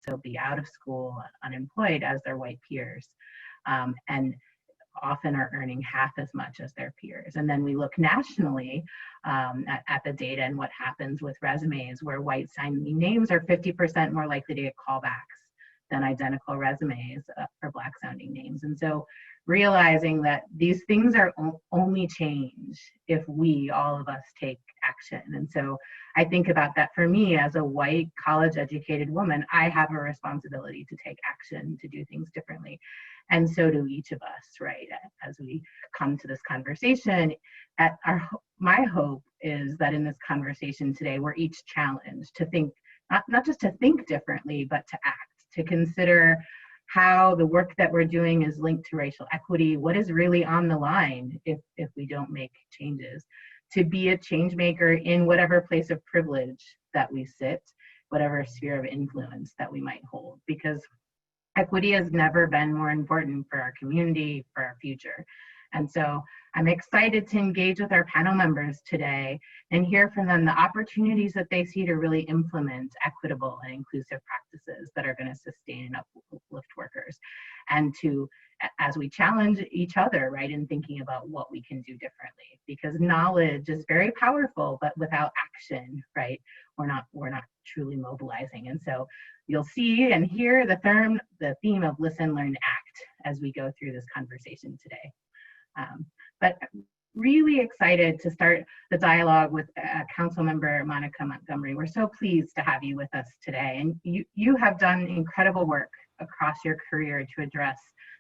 also be out of school, unemployed as their white peers, and often are earning half as much as their peers. And then we look nationally at the data and what happens with resumes, where white sounding names are 50% more likely to get callbacks than identical resumes for Black sounding names. And so realizing that these things are only change if we, all of us, take action. And so I think about that. For me, as a white college educated woman, I have a responsibility to take action, to do things differently. And so do each of us, right? As we come to this conversation, my hope is that in this conversation today, we're each challenged to think, not just to think differently, but to act, to consider how the work that we're doing is linked to racial equity, what is really on the line if we don't make changes, to be a change maker in whatever place of privilege that we sit, whatever sphere of influence that we might hold, because equity has never been more important for our community, for our future. And so I'm excited to engage with our panel members today and hear from them the opportunities that they see to really implement equitable and inclusive practices that are going to sustain and uplift workers. And to, as we challenge each other, right, in thinking about what we can do differently, because knowledge is very powerful, but without action, right, we're not truly mobilizing. And so you'll see and hear the theme of listen, learn, act as we go through this conversation today. But really excited to start the dialogue with Council Member Monica Montgomery. We're so pleased to have you with us today. And you have done incredible work across your career to address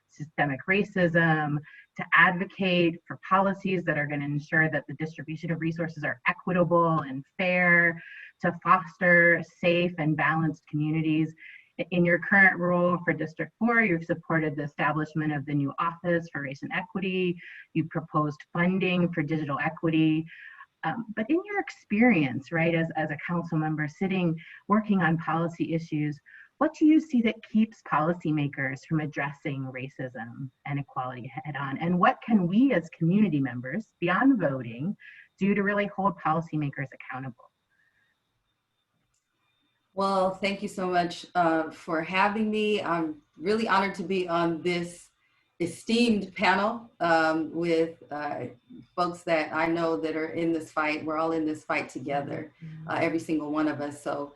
systemic racism, to advocate for policies that are going to ensure that the distribution of resources are equitable and fair, to foster safe and balanced communities. In your current role for District 4, you've supported the establishment of the new Office for Race and Equity. You proposed funding for digital equity. But in your experience, right, as a council member working on policy issues, what do you see that keeps policymakers from addressing racism and equality head on? And what can we as community members, beyond voting, do to really hold policymakers accountable? Well, thank you so much for having me. I'm really honored to be on this esteemed panel with folks that I know that are in this fight. We're all in this fight together, every single one of us. So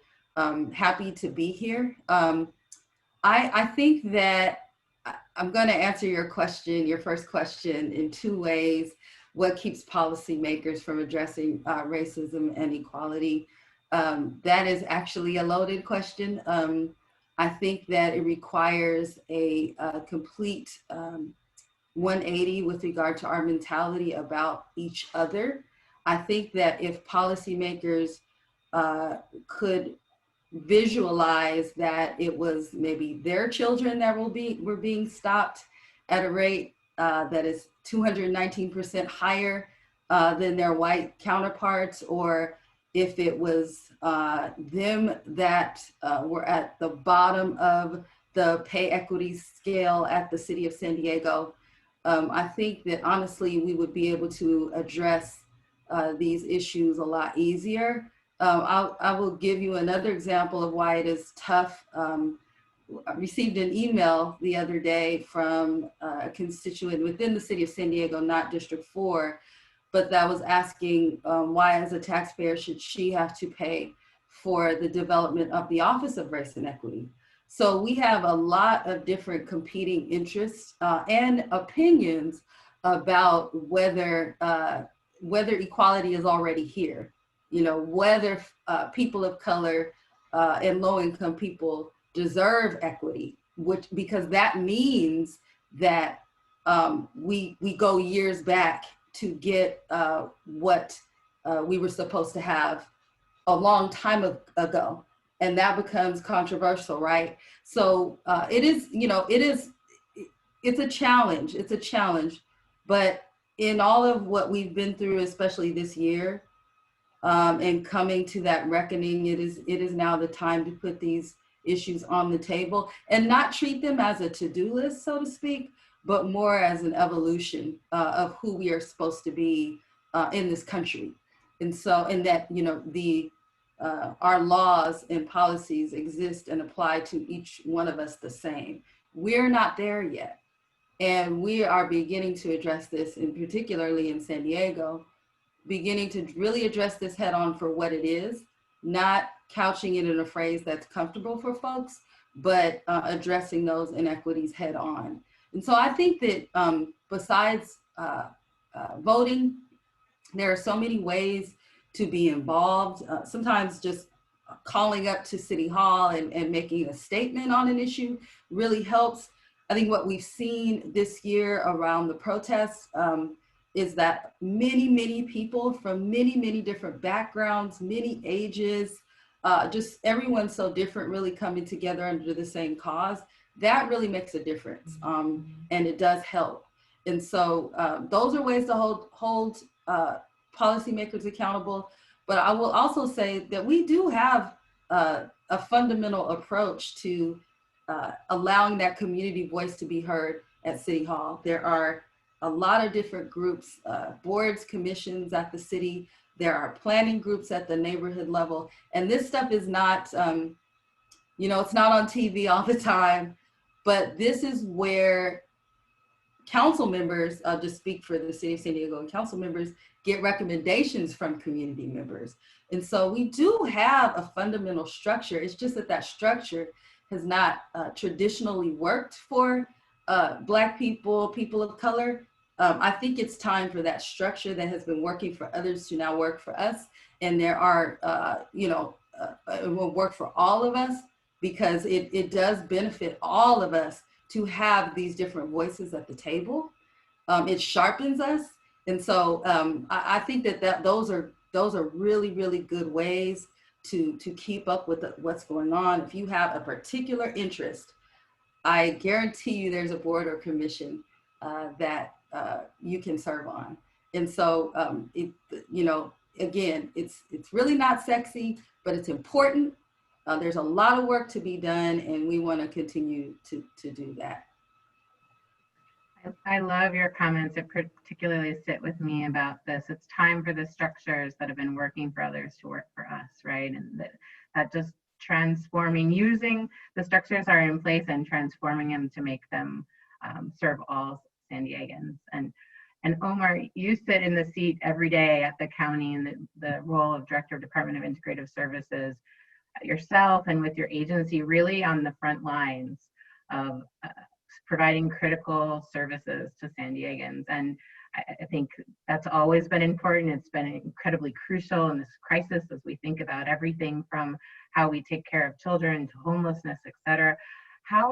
happy to be here. I think that I'm going to answer your question, your first question, in two ways. What keeps policymakers from addressing racism and equality? That is actually a loaded question. I think that it requires a complete 180 with regard to our mentality about each other. I think that if policymakers could visualize that it was maybe their children that were being stopped at a rate that is 219% higher than their white counterparts, or if it was them that were at the bottom of the pay equity scale at the city of San Diego, I think that honestly, we would be able to address these issues a lot easier. I will give you another example of why it is tough. I received an email the other day from a constituent within the city of San Diego, not District 4, but that was asking why, as a taxpayer, should she have to pay for the development of the Office of Race and Equity? So we have a lot of different competing interests and opinions about whether equality is already here. You know, whether people of color and low-income people deserve equity, because that means that we go years back to get what we were supposed to have a long time ago, and that becomes controversial, right? So it is, you know, it's a challenge. It's a challenge, but in all of what we've been through, especially this year, and coming to that reckoning, it is now the time to put these issues on the table and not treat them as a to-do list, so to speak, but more as an evolution of who we are supposed to be in this country. And so, and that, you know, the our laws and policies exist and apply to each one of us the same. We're not there yet. And we are beginning to address this, and particularly in San Diego, beginning to really address this head on for what it is, not couching it in a phrase that's comfortable for folks, but addressing those inequities head on. And so I think that besides voting, there are so many ways to be involved. Sometimes just calling up to City Hall and making a statement on an issue really helps. I think what we've seen this year around the protests is that many people from many different backgrounds, many ages, just everyone so different really coming together under the same cause, that really makes a difference. And it does help. And so those are ways to hold policymakers accountable. But I will also say that we do have a fundamental approach to allowing that community voice to be heard at City Hall. There are a lot of different groups, boards, commissions at the city. There are planning groups at the neighborhood level. And this stuff is not, it's not on TV all the time, but this is where council members, I'll just speak for the city of San Diego, and council members get recommendations from community members. And so we do have a fundamental structure. It's just that that structure has not traditionally worked for Black people, people of color. I think it's time for that structure that has been working for others to now work for us. And there are, it will work for all of us, because it does benefit all of us to have these different voices at the table. It sharpens us. And so I think that those are really good ways to keep up with what's going on. If you have a particular interest, I guarantee you there's a board or commission that you can serve on. And so, again, it's really not sexy, but it's important. There's a lot of work to be done, and we want to continue to do that. I love your comments. It particularly sit with me about this. It's time for the structures that have been working for others to work for us, right? And that just transforming, using the structures that are in place and transforming them to make them serve all San Diegans. And Omar, you sit in the seat every day at the county in the role of Director of Department of Integrative Services yourself, and with your agency really on the front lines of providing critical services to San Diegans. And I think that's always been important. It's been incredibly crucial in this crisis as we think about everything from how we take care of children to homelessness, et cetera. How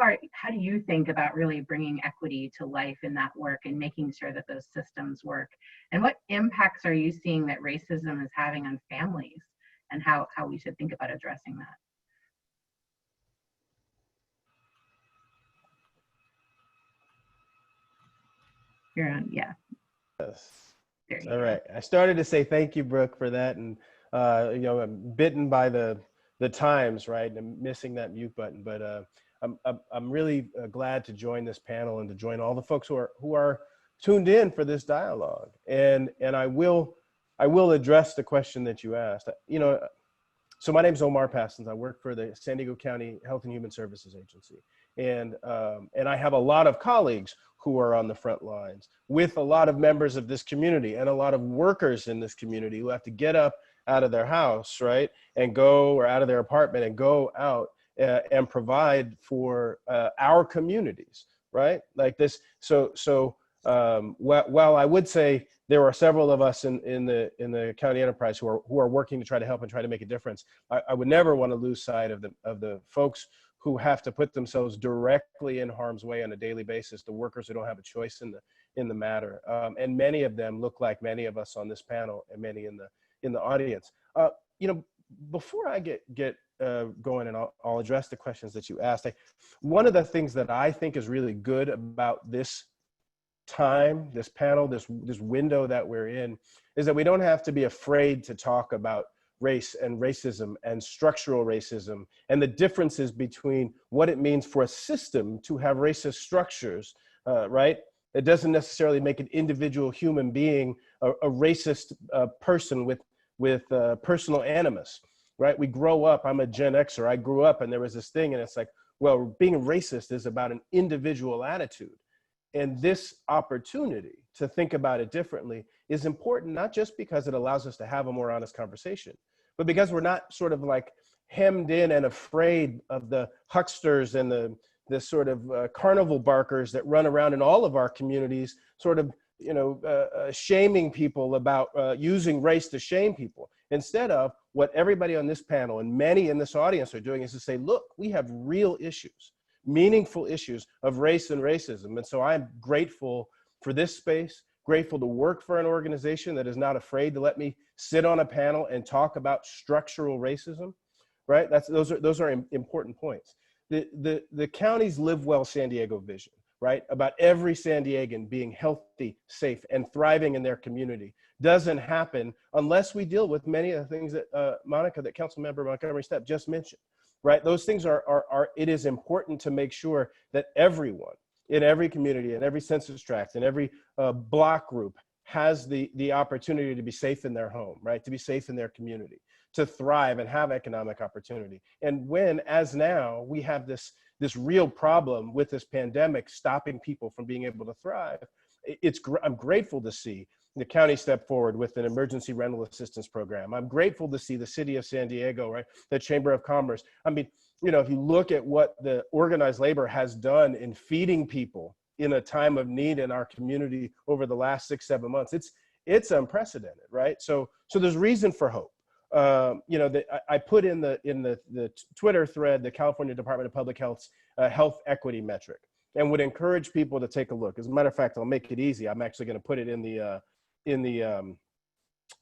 do you think about really bringing equity to life in that work and making sure that those systems work? And what impacts are you seeing that racism is having on families, and how we should think about addressing that? You're on, yeah. Yes. There All right. I started to say thank you, Brooke, for that, and I'm bitten by the times, right? And I'm missing that mute button, but I'm really glad to join this panel and to join all the folks who are tuned in for this dialogue. And I will address the question that you asked. So my name is Omar Passons. I work for the San Diego County Health and Human Services Agency, and I have a lot of colleagues who are on the front lines with a lot of members of this community and a lot of workers in this community who have to get up out of their house, right, and go, or out of their apartment and go out and provide for our communities, right? Like this. So while I would say there are several of us in the county enterprise who are working to try to help and try to make a difference, I would never want to lose sight of the folks who have to put themselves directly in harm's way on a daily basis, the workers who don't have a choice in the matter. And many of them look like many of us on this panel, and many in the audience. Before I get going, and I'll address the questions that you asked, one of the things that I think is really good about this time, this panel, this window that we're in, is that we don't have to be afraid to talk about race and racism and structural racism and the differences between what it means for a system to have racist structures, right? It doesn't necessarily make an individual human being a racist person with personal animus, right? We grow up, I'm a Gen Xer, I grew up and there was this thing and it's like, well, being racist is about an individual attitude. And this opportunity to think about it differently is important, not just because it allows us to have a more honest conversation, but because we're not sort of like hemmed in and afraid of the hucksters and the sort of carnival barkers that run around in all of our communities, sort of, shaming people about using race to shame people. Instead of what everybody on this panel and many in this audience are doing is to say, look, we have real issues, meaningful issues of race and racism. And so I'm grateful for this space, grateful to work for an organization that is not afraid to let me sit on a panel and talk about structural racism, right? Those are important points. The county's Live Well San Diego vision, right? About every San Diegan being healthy, safe, and thriving in their community doesn't happen unless we deal with many of the things that Monica, that Councilmember Montgomery Steppe just mentioned, right? Those things it is important to make sure that everyone in every community, in every census tract, in every block group has the opportunity to be safe in their home, right? To be safe in their community, to thrive and have economic opportunity. And when, as now, we have this real problem with this pandemic stopping people from being able to thrive, I'm grateful to see the county step forward with an emergency rental assistance program. I'm grateful to see the city of San Diego, right? The Chamber of Commerce. I mean, if you look at what the organized labor has done in feeding people in a time of need in our community over the last 6-7 months, it's unprecedented, right? So there's reason for hope. I put in the Twitter thread, the California Department of Public Health's health equity metric, and would encourage people to take a look. As a matter of fact, I'll make it easy. I'm actually going to put it in the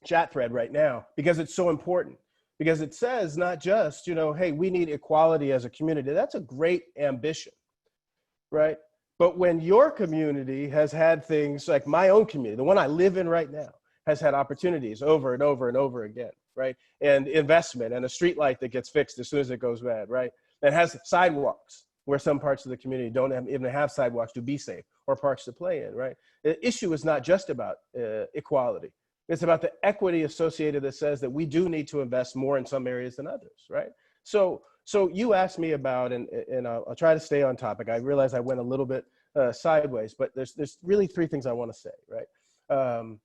chat thread right now because it's so important. Because it says not just, hey, we need equality as a community. That's a great ambition, right? But when your community has had things like my own community, the one I live in right now, has had opportunities over and over and over again, right? And investment and a street light that gets fixed as soon as it goes bad, right? That has sidewalks where some parts of the community don't even have sidewalks to be safe or parks to play in, right? The issue is not just about equality. It's about the equity associated that says that we do need to invest more in some areas than others, right? So you asked me about, and I'll try to stay on topic. I realize I went a little bit sideways, but there's really 3 things I want to say, right?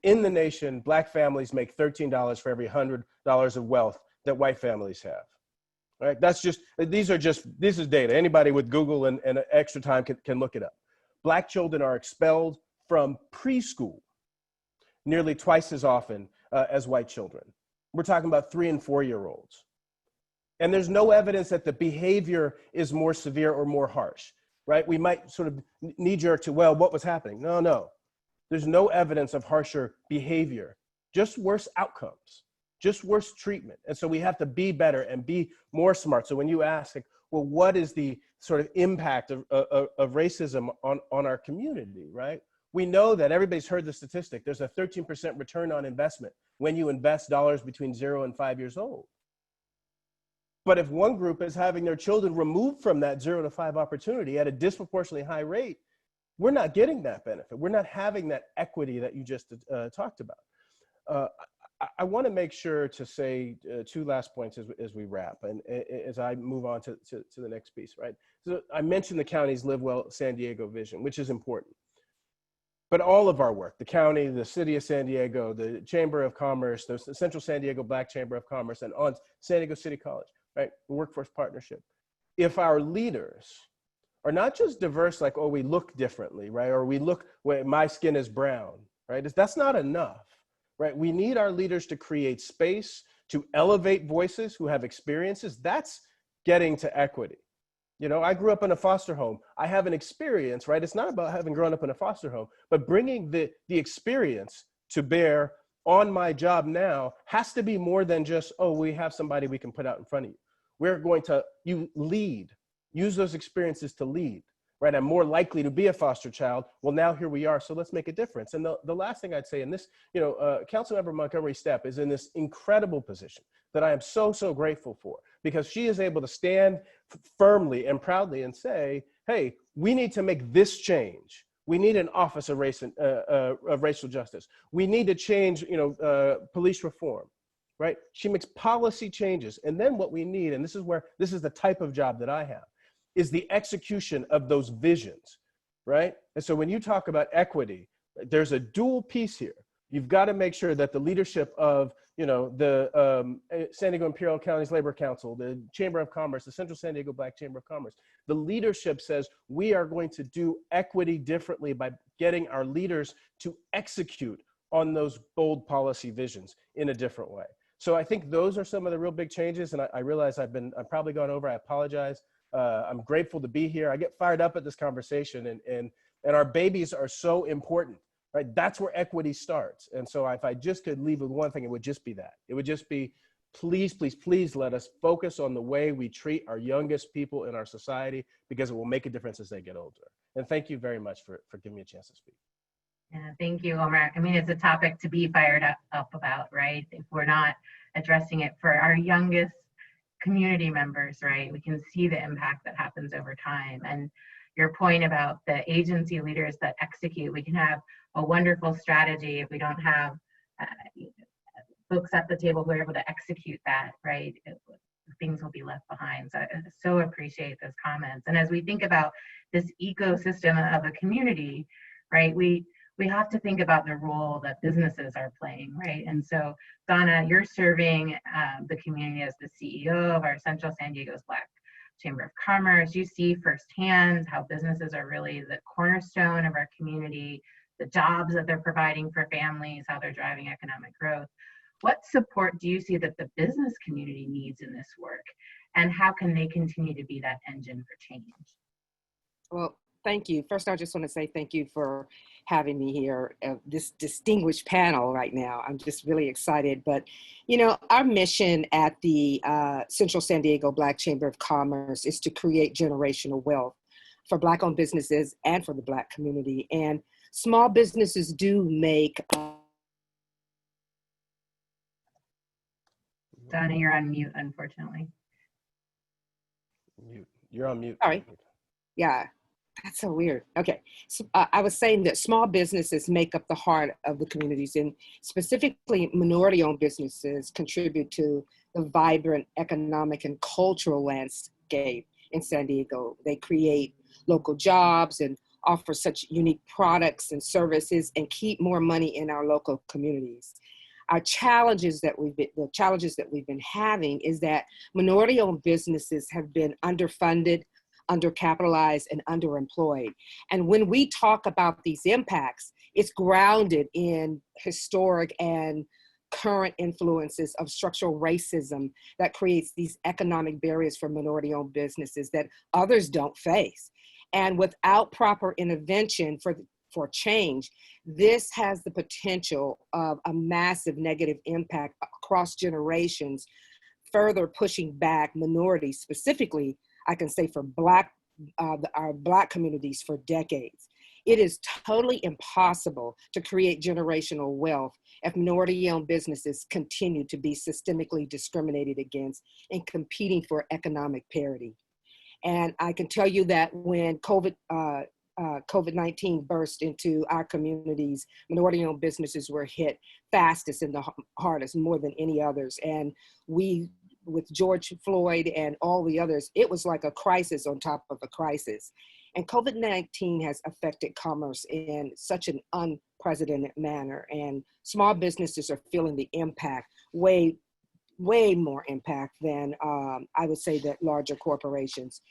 In the nation, Black families make $13 for every $100 of wealth that white families have, right? This is data. Anybody with Google and extra time can look it up. Black children are expelled from preschool nearly twice as often as white children. We're talking about 3- and 4-year-olds. And there's no evidence that the behavior is more severe or more harsh, right? We might sort of knee-jerk to, well, what was happening? No. There's no evidence of harsher behavior, just worse outcomes, just worse treatment. And so we have to be better and be more smart. So when you ask, like, well, what is the sort of impact of racism on our community, right? We know that everybody's heard the statistic. There's a 13% return on investment when you invest dollars between 0 and 5 years old. But if one group is having their children removed from that 0 to 5 opportunity at a disproportionately high rate, we're not getting that benefit. We're not having that equity that you just talked about. I want to make sure to say 2 last points as we wrap and as I move on to the next piece, right? So I mentioned the county's Live Well San Diego vision, which is important. But all of our work, the county, the city of San Diego, the Chamber of Commerce, the Central San Diego Black Chamber of Commerce, and on San Diego City College, right? The workforce partnership. If our leaders are not just diverse, like, oh, we look differently, right? Or we look, well, my skin is brown, right? That's not enough, right? We need our leaders to create space, to elevate voices who have experiences. That's getting to equity. I grew up in a foster home. I have an experience, right? It's not about having grown up in a foster home, but bringing the experience to bear on my job now has to be more than just, oh, we have somebody we can put out in front of you. We're going to, lead, use those experiences to lead, right? I'm more likely to be a foster child. Well, now here we are, so let's make a difference. And the last thing I'd say in this, Councilmember Montgomery Steppe is in this incredible position that I am so, so grateful for, because she is able to stand firmly and proudly and say, hey, we need to make this change. We need an office of racial justice. We need to change, police reform. right? She makes policy changes. And then what we need, and this is the type of job that I have, is the execution of those visions, right? And so when you talk about equity, there's a dual piece here. You've got to make sure that the leadership of, the San Diego Imperial County's Labor Council, the Chamber of Commerce, the Central San Diego Black Chamber of Commerce, the leadership says we are going to do equity differently by getting our leaders to execute on those bold policy visions in a different way. So I think those are some of the real big changes. And I realize I've probably gone over, I apologize. I'm grateful to be here. I get fired up at this conversation, and our babies are so important. Right, that's where equity starts. And so if I just could leave with one thing, it would just be that. It would just be, please, please, please let us focus on the way we treat our youngest people in our society, because it will make a difference as they get older. And thank you very much for giving me a chance to speak. Yeah, thank you, Omar. I mean, it's a topic to be fired up about, right? If we're not addressing it for our youngest community members, right, we can see the impact that happens over time. And your point about the agency leaders that execute, we can have a wonderful strategy if we don't have folks at the table who are able to execute that, right? Things will be left behind. So I so appreciate those comments. And as we think about this ecosystem of a community, right, we have to think about the role that businesses are playing, right? And so, Donna, you're serving the community as the CEO of our Central San Diego's Black Chamber of Commerce. You see firsthand how businesses are really the cornerstone of our community, the jobs that they're providing for families, how they're driving economic growth. What support do you see that the business community needs in this work? And how can they continue to be that engine for change? Well, thank you. First, I just want to say thank you for having me here, this distinguished panel right now. I'm just really excited. But, our mission at the Central San Diego Black Chamber of Commerce is to create generational wealth for Black-owned businesses and for the Black community. And small businesses do make... Donna, you're on mute, unfortunately. You're on mute. Sorry. Yeah. That's so weird. Okay. So, I was saying that small businesses make up the heart of the communities, and specifically minority-owned businesses contribute to the vibrant economic and cultural landscape in San Diego. They create local jobs and offer such unique products and services and keep more money in our local communities. The challenges that we've been having is that minority-owned businesses have been underfunded, undercapitalized, and underemployed. And when we talk about these impacts, it's grounded in historic and current influences of structural racism that creates these economic barriers for minority-owned businesses that others don't face. And without proper intervention for change, this has the potential of a massive negative impact across generations, further pushing back minorities, specifically I can say for our Black communities for decades. It is totally impossible to create generational wealth if minority-owned businesses continue to be systemically discriminated against and competing for economic parity. And I can tell you that when COVID-19 burst into our communities, minority-owned businesses were hit fastest and the hardest, more than any others. And with George Floyd and all the others, it was like a crisis on top of a crisis. And COVID-19 has affected commerce in such an unprecedented manner. And small businesses are feeling the impact, way more impact than I would say that larger corporations.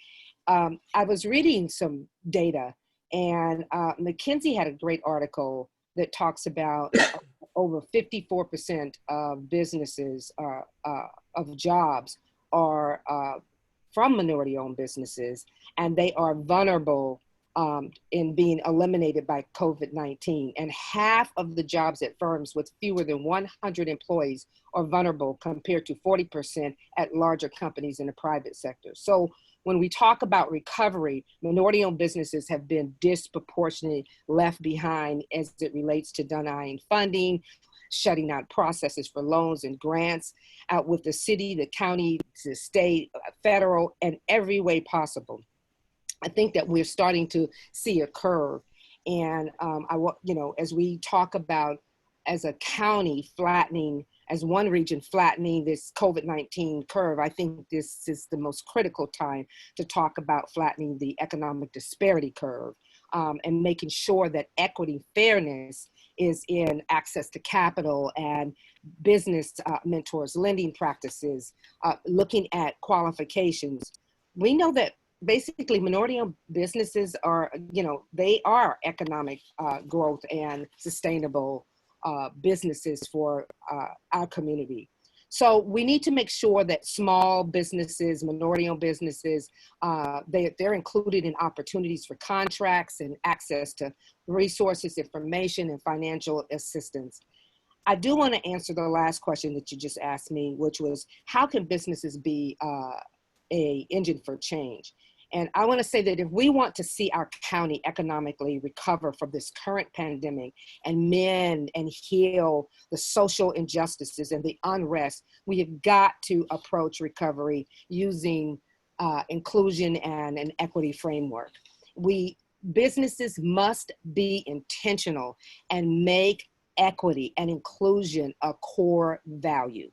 I was reading some data, and McKinsey had a great article that talks about over 54% of businesses of jobs are from minority-owned businesses, and they are vulnerable in being eliminated by COVID-19. And half of the jobs at firms with fewer than 100 employees are vulnerable, compared to 40% at larger companies in the private sector. So when we talk about recovery, minority-owned businesses have been disproportionately left behind as it relates to denying funding, shutting out processes for loans and grants out with the city, the county, the state, federal, and every way possible. I think that we're starting to see a curve. And as we talk about as a county flattening as one region flattening this COVID-19 curve, I think this is the most critical time to talk about flattening the economic disparity curve, and making sure that equity, fairness is in access to capital and business mentors, lending practices, looking at qualifications. We know that basically minority-owned businesses are, they are economic growth and sustainable businesses for our community. So we need to make sure that small businesses, minority-owned businesses, they're included in opportunities for contracts and access to resources, information, and financial assistance. I do want to answer the last question that you just asked me, which was, how can businesses be an engine for change? And I want to say that if we want to see our county economically recover from this current pandemic and mend and heal the social injustices and the unrest, we have got to approach recovery using inclusion and an equity framework. Businesses must be intentional and make equity and inclusion a core value.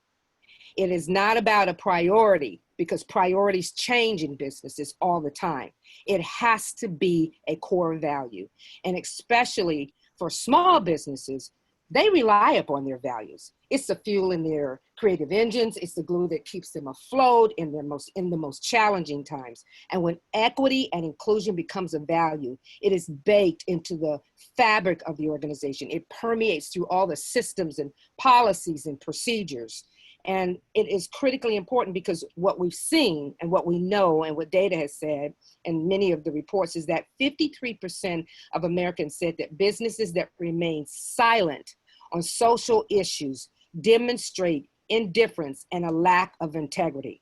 It is not about a priority, because priorities change in businesses all the time. It has to be a core value. And especially for small businesses, they rely upon their values. It's the fuel in their creative engines. It's the glue that keeps them afloat in the most challenging times. And when equity and inclusion becomes a value, it is baked into the fabric of the organization. It permeates through all the systems and policies and procedures. And it is critically important, because what we've seen and what we know and what data has said, and many of the reports, is that 53% of Americans said that businesses that remain silent on social issues demonstrate indifference and a lack of integrity.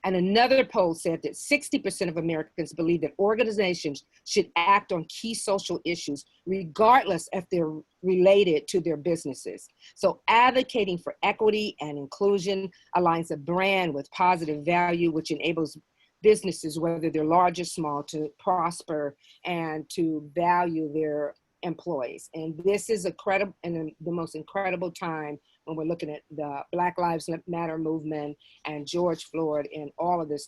And another poll said that 60% of Americans believe that organizations should act on key social issues, regardless if they're related to their businesses. So advocating for equity and inclusion aligns a brand with positive value, which enables businesses, whether they're large or small, to prosper and to value their employees. And this is the most incredible time when we're looking at the Black Lives Matter movement and George Floyd and all of this,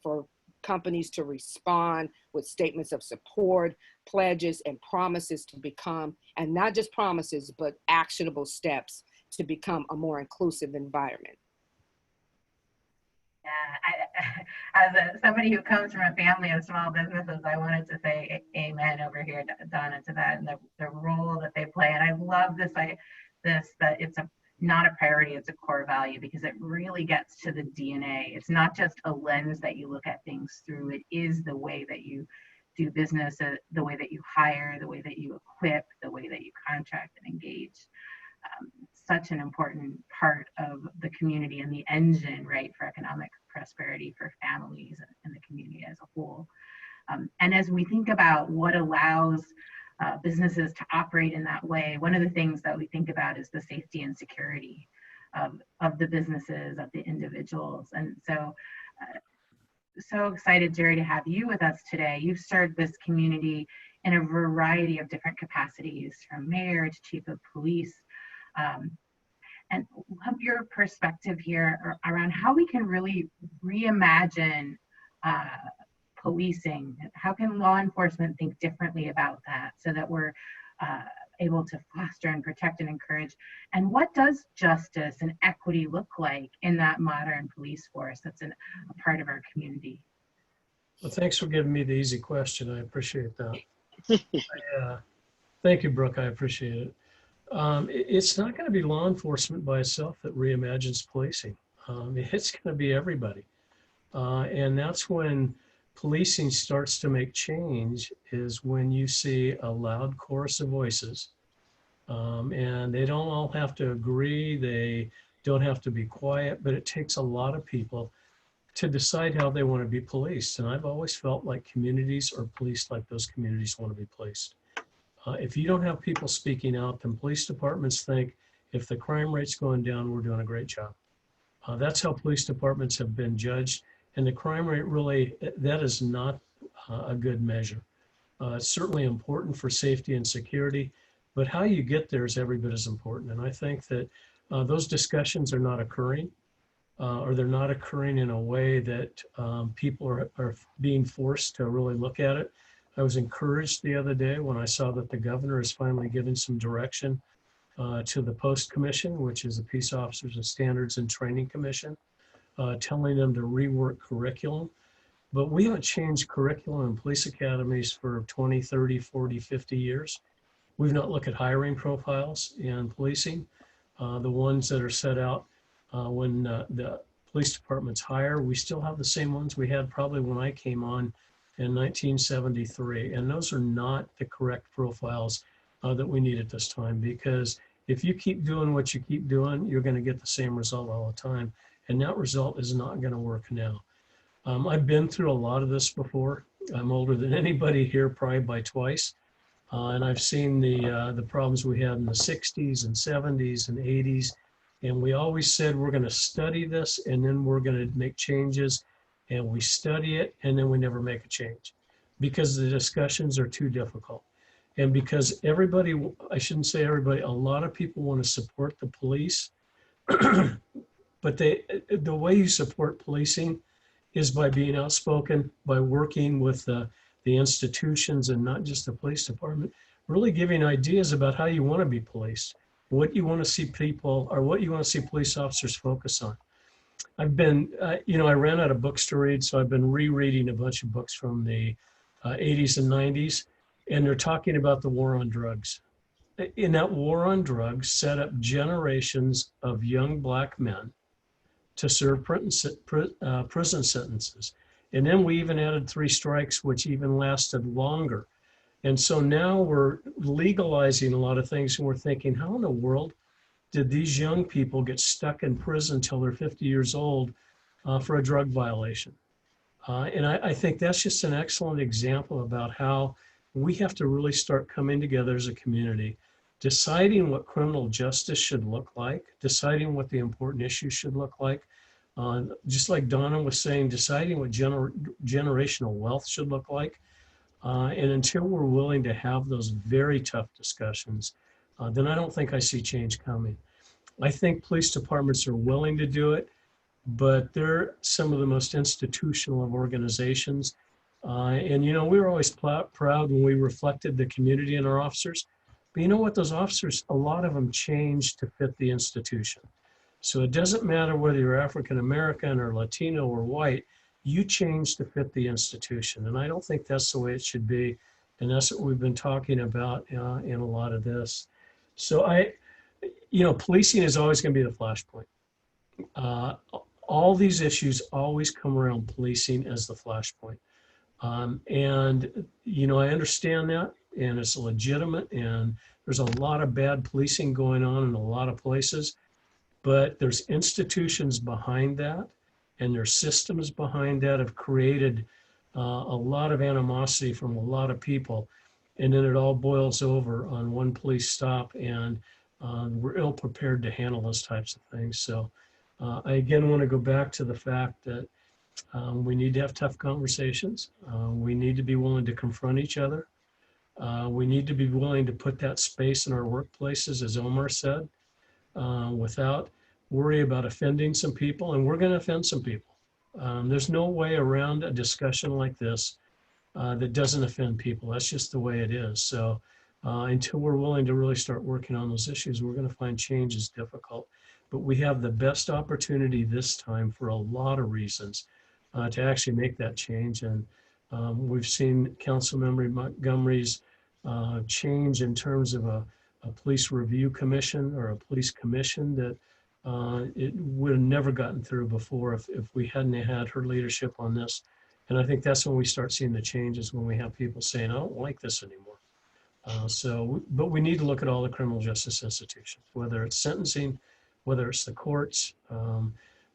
for companies to respond with statements of support, pledges, and promises to become, and not just promises, but actionable steps to become a more inclusive environment. Yeah, as somebody who comes from a family of small businesses, I wanted to say amen over here, Donna, to that, and the role that they play. And I love that it's not a priority, it's a core value, because it really gets to the DNA. It's not just a lens that you look at things through. It is the way that you do business, the way that you hire, the way that you equip, the way that you contract and engage. Such an important part of the community and the engine, right, for economic prosperity for families and the community as a whole. And as we think about what allows businesses to operate in that way, one of the things that we think about is the safety and security of the businesses, of the individuals. And so, so excited, Jerry, to have you with us today. You've served this community in a variety of different capacities, from mayor to chief of police. And love your perspective here around how we can really reimagine policing. How can law enforcement think differently about that, so that we're able to foster and protect and encourage? And what does justice and equity look like in that modern police force that's a part of our community? Well, thanks for giving me the easy question. I appreciate that. Thank you, Brooke. I appreciate it. It's not going to be law enforcement by itself that reimagines policing. It's going to be everybody. And that's when policing starts to make change, is when you see a loud chorus of voices. And they don't all have to agree. They don't have to be quiet, but it takes a lot of people to decide how they want to be policed. And I've always felt like communities are policed like those communities want to be policed. If you don't have people speaking out, then police departments think if the crime rate's going down, we're doing a great job. That's how police departments have been judged. And the crime rate really, that is not a good measure. It's certainly important for safety and security, but how you get there is every bit as important. And I think that those discussions are not occurring, or they're not occurring in a way that people are being forced to really look at it. I was encouraged the other day when I saw that the governor is finally giving some direction to the Post Commission, which is the Peace Officers and Standards and Training Commission, telling them to rework curriculum. But we haven't changed curriculum in police academies for 20, 30, 40, 50 years. We've not looked at hiring profiles in policing. The ones that are set out when the police departments hire, we still have the same ones we had probably when I came on in 1973. And those are not the correct profiles that we need at this time, because if you keep doing what you keep doing, you're going to get the same result all the time. And that result is not going to work now. I've been through a lot of this before. I'm older than anybody here, probably by twice. And I've seen the problems we had in the 60s and 70s and 80s. And we always said, we're going to study this and then we're going to make changes. And we study it and then we never make a change because the discussions are too difficult. And because everybody, I shouldn't say everybody, a lot of people want to support the police. But the way you support policing is by being outspoken, by working with the institutions and not just the police department, really giving ideas about how you want to be policed, what you want to see people, or what you want to see police officers focus on. I've been, I ran out of books to read, so I've been rereading a bunch of books from the 80s and 90s, and they're talking about the war on drugs. In that war on drugs set up generations of young Black men to serve prison sentences. And then we even added 3 strikes, which even lasted longer. And so now we're legalizing a lot of things, and we're thinking, how in the world did these young people get stuck in prison till they're 50 years old for a drug violation? And I think that's just an excellent example about how we have to really start coming together as a community, deciding what criminal justice should look like, deciding what the important issues should look like. Just like Donna was saying, deciding what generational wealth should look like. And until we're willing to have those very tough discussions, then I don't think I see change coming. I think police departments are willing to do it, but they're some of the most institutional of organizations. And we were always proud when we reflected the community in our officers. But you know what? Those officers, a lot of them changed to fit the institution. So it doesn't matter whether you're African American or Latino or white, you change to fit the institution. And I don't think that's the way it should be. And that's what we've been talking about in a lot of this. So policing is always going to be the flashpoint. All these issues always come around policing as the flashpoint. And I understand that, and it's legitimate, and there's a lot of bad policing going on in a lot of places. But there's institutions behind that, and there's systems behind that have created a lot of animosity from a lot of people. And then it all boils over on one police stop, and we're ill prepared to handle those types of things. So I again want to go back to the fact that we need to have tough conversations. We need to be willing to confront each other. We need to be willing to put that space in our workplaces, as Omar said, without worry about offending some people, and we're going to offend some people. There's no way around a discussion like this that doesn't offend people. That's just the way it is. So until we're willing to really start working on those issues, we're going to find change is difficult. But we have the best opportunity this time for a lot of reasons to actually make that change. And we've seen Councilmember Montgomery's change in terms of a police review commission or a police commission that it would have never gotten through before if we hadn't had her leadership on this. And I think that's when we start seeing the changes, when we have people saying, I don't like this anymore. But we need to look at all the criminal justice institutions, whether it's sentencing, whether it's the courts.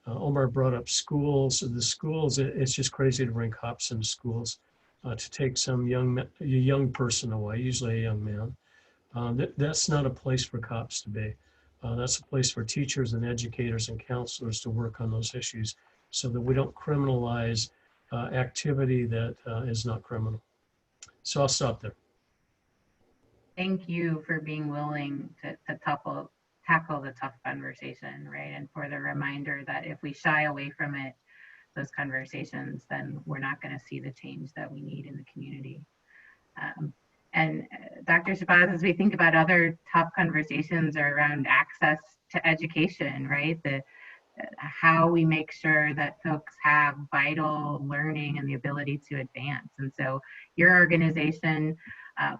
Omar brought up schools. The schools, it's just crazy to bring cops into schools to take some young person away, usually a young man. That's not a place for cops to be. That's a place for teachers and educators and counselors to work on those issues so that we don't criminalize activity that is not criminal. So I'll stop there. Thank you for being willing to tackle the tough conversation, right? And for the reminder that if we shy away from it, those conversations, then we're not going to see the change that we need in the community. And Dr. Shabazz, as we think about other tough conversations around access to education, right? How we make sure that folks have vital learning and the ability to advance. And so your organization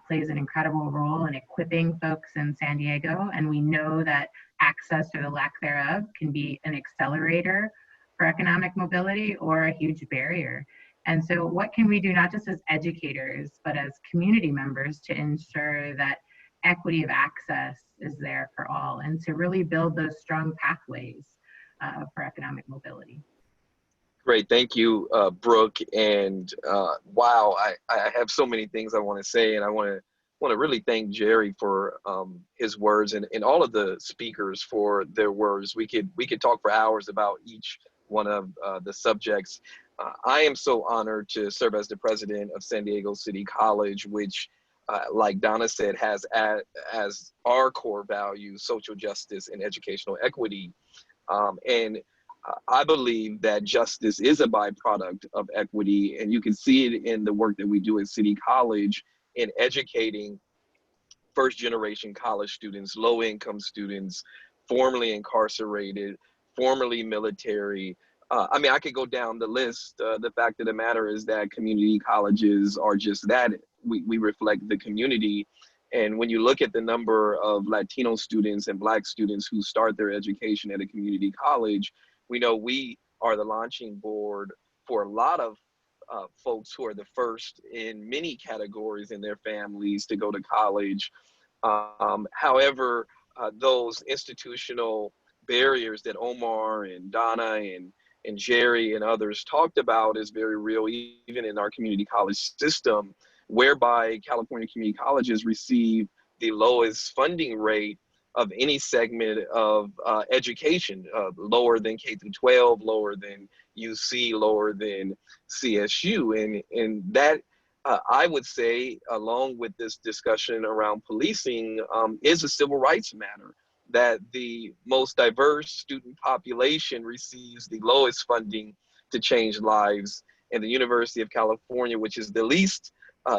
plays an incredible role in equipping folks in San Diego. And we know that access or the lack thereof can be an accelerator for economic mobility or a huge barrier. And so what can we do, not just as educators, but as community members, to ensure that equity of access is there for all, and to really build those strong pathways for economic mobility? Great, thank you, Brooke. And wow, I have so many things I want to say, and I want to really thank Jerry for his words, and all of the speakers for their words. We could talk for hours about each one of the subjects. I am so honored to serve as the president of San Diego City College, which, like Donna said, has as our core value social justice and educational equity. And I believe that justice is a byproduct of equity, and you can see it in the work that we do at City College in educating first-generation college students, low-income students, formerly incarcerated, formerly military. I mean, I could go down the list. The fact of the matter is that community colleges are just that. We reflect the community. And when you look at the number of Latino students and Black students who start their education at a community college, we know we are the launching board for a lot of folks who are the first in many categories in their families to go to college. However, those institutional barriers that Omar and Donna and Jerry and others talked about is very real, even in our community college system, whereby California community colleges receive the lowest funding rate of any segment of education, lower than K through 12, lower than UC, lower than CSU. And that, I would say, along with this discussion around policing, is a civil rights matter, that the most diverse student population receives the lowest funding to change lives, and the University of California, which is the least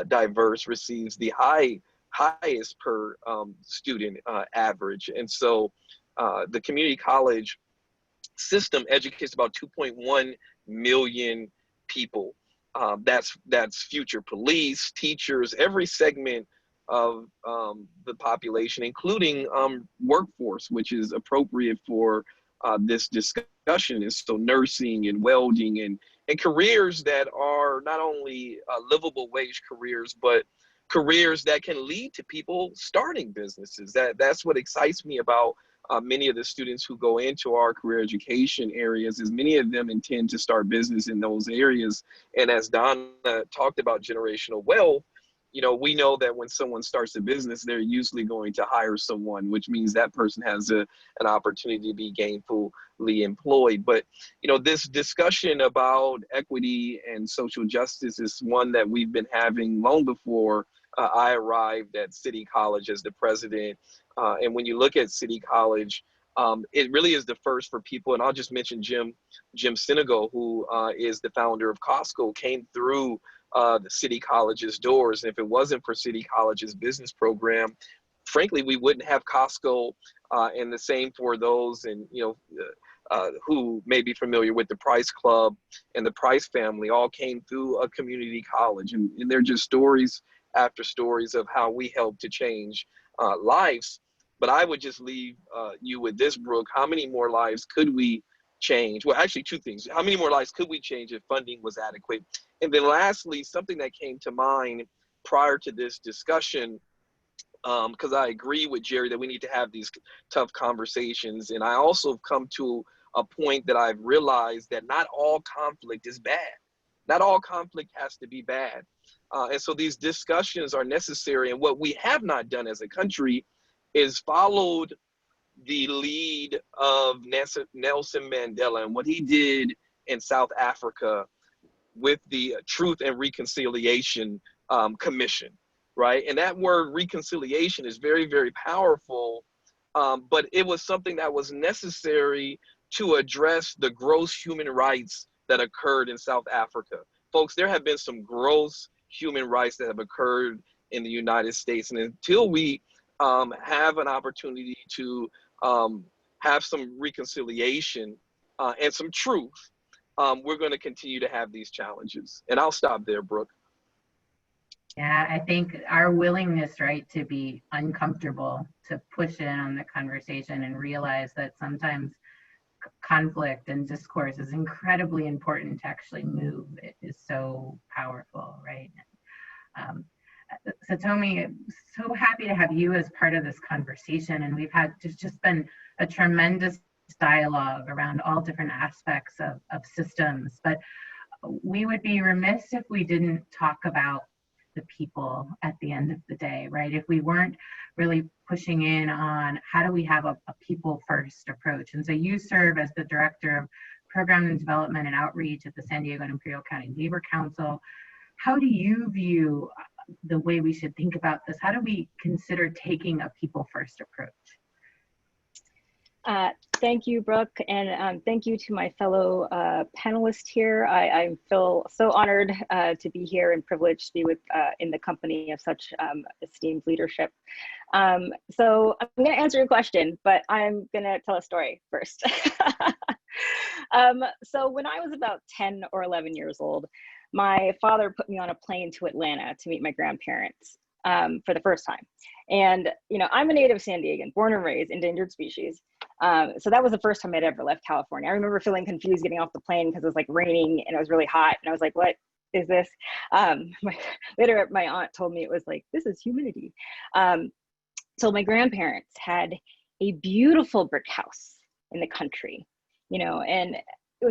diverse, receives the highest per student average. And so the community college system educates about 2.1 million people. That's future police, teachers, every segment of the population, including workforce, which is appropriate for this discussion. And so nursing and welding and careers that are not only livable wage careers, but careers that can lead to people starting businesses. That's what excites me about many of the students who go into our career education areas, is many of them intend to start business in those areas. And as Donna talked about generational wealth, you know, we know that when someone starts a business, they're usually going to hire someone, which means that person has an opportunity to be gainfully employed. But, you know, this discussion about equity and social justice is one that we've been having long before I arrived at City College as the president. And when you look at City College, it really is the first for people. And I'll just mention Jim Sinegal, who is the founder of Costco, came through the City College's doors. And if it wasn't for City College's business program, frankly, we wouldn't have Costco. And the same for those, and who may be familiar with the Price Club and the Price family, all came through a community college. And they're just stories after stories of how we help to change lives. But I would just leave you with this, Brooke. How many more lives could we change? Well, actually, two things. How many more lives could we change if funding was adequate? And then lastly, something that came to mind prior to this discussion, because I agree with Jerry that we need to have these tough conversations. And I also have come to a point that I've realized that not all conflict is bad. Not all conflict has to be bad. And so these discussions are necessary. And what we have not done as a country is followed the lead of Nelson Mandela and what he did in South Africa with the Truth and Reconciliation Commission, right? And that word reconciliation is very, very powerful but it was something that was necessary to address the gross human rights that occurred in South Africa. Folks, there have been some gross human rights that have occurred in the United States. And until we have an opportunity to have some reconciliation and some truth, we're going to continue to have these challenges. And I'll stop there, Brooke. Yeah, I think our willingness, right, to be uncomfortable, to push in on the conversation and realize that sometimes conflict and discourse is incredibly important to actually move. It is so powerful, right? Satomi, so happy to have you as part of this conversation. And we've had just been a tremendous dialogue around all different aspects of systems. But we would be remiss if we didn't talk about the people at the end of the day, right? If we weren't really pushing in on how do we have a people first approach. And so you serve as the Director of Program and Development and Outreach at the San Diego and Imperial County Labor Council. How do you view the way we should think about this? How do we consider taking a people first approach? Thank you, Brooke, and thank you to my fellow panelists here. I feel so honored to be here and privileged to be with in the company of such esteemed leadership. So I'm going to answer your question, but I'm going to tell a story first. So when I was about 10 or 11 years old, my father put me on a plane to Atlanta to meet my grandparents for the first time. And, you know, I'm a native San Diegan, born and raised, endangered species. So that was the first time I'd ever left California. I remember feeling confused getting off the plane because it was like raining and it was really hot. And I was like, what is this? Later, my aunt told me it was like, this is humidity. So my grandparents had a beautiful brick house in the country, you know, and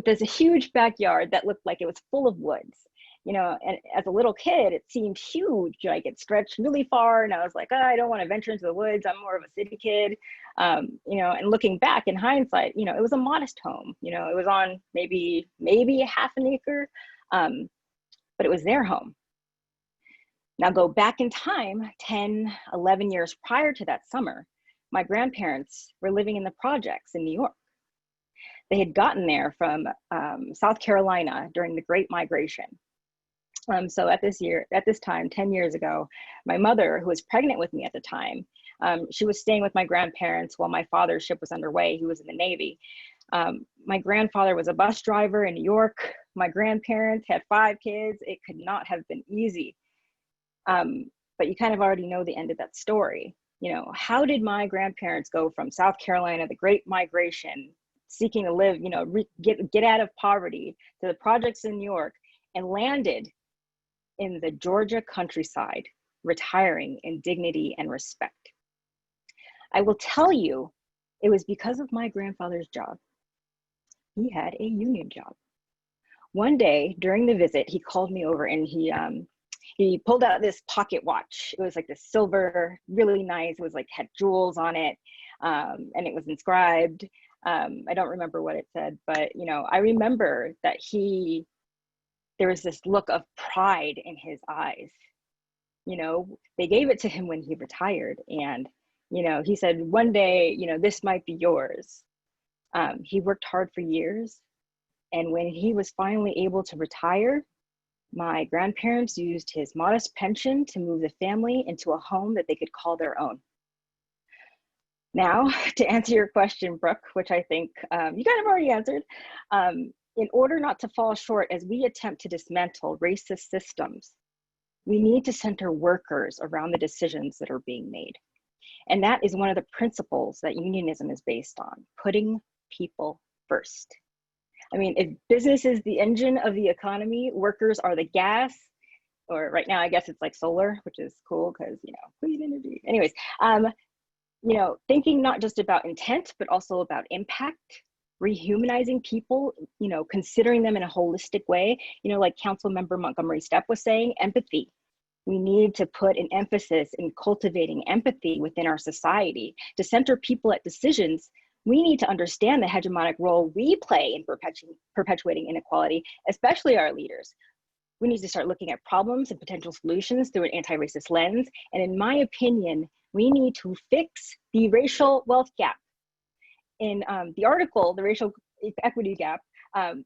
there's a huge backyard that looked like it was full of woods. You know, and as a little kid, it seemed huge, like it stretched really far. And I was like, oh, I don't want to venture into the woods. I'm more of a city kid. You know, and looking back in hindsight, you know, it was a modest home. You know, it was on maybe a half an acre, but it was their home. Now go back in time, 10, 11 years prior to that summer, my grandparents were living in the projects in New York. They had gotten there from South Carolina during the Great Migration. So at this time, 10 years ago, my mother, who was pregnant with me at the time, she was staying with my grandparents while my father's ship was underway. He was in the Navy. My grandfather was a bus driver in New York. My grandparents had 5 kids. It could not have been easy. But you kind of already know the end of that story. You know, how did my grandparents go from South Carolina, the Great Migration, seeking to live, you know, get out of poverty, to the projects in New York, and landed in the Georgia countryside, retiring in dignity and respect? I will tell you, it was because of my grandfather's job. He had a union job. One day during the visit, he called me over and he pulled out this pocket watch. It was like this silver, really nice. It was like had jewels on it, and it was inscribed. I don't remember what it said, but you know, I remember that there was this look of pride in his eyes. You know, they gave it to him when he retired, and you know, he said, one day, you know, this might be yours. He worked hard for years, and when he was finally able to retire, my grandparents used his modest pension to move the family into a home that they could call their own. Now, to answer your question, Brooke, which I think you kind of already answered, in order not to fall short as we attempt to dismantle racist systems, we need to center workers around the decisions that are being made. And that is one of the principles that unionism is based on, putting people first. I mean, if business is the engine of the economy, workers are the gas, or right now, I guess it's like solar, which is cool because, you know, clean energy. Anyways, you know, thinking not just about intent, but also about impact, rehumanizing people, you know, considering them in a holistic way, you know, like Council Member Montgomery Steppe was saying, empathy. We need to put an emphasis in cultivating empathy within our society. To center people at decisions, we need to understand the hegemonic role we play in perpetuating inequality, especially our leaders. We need to start looking at problems and potential solutions through an anti-racist lens. And in my opinion, We need to fix the racial wealth gap. In the article, the racial equity gap,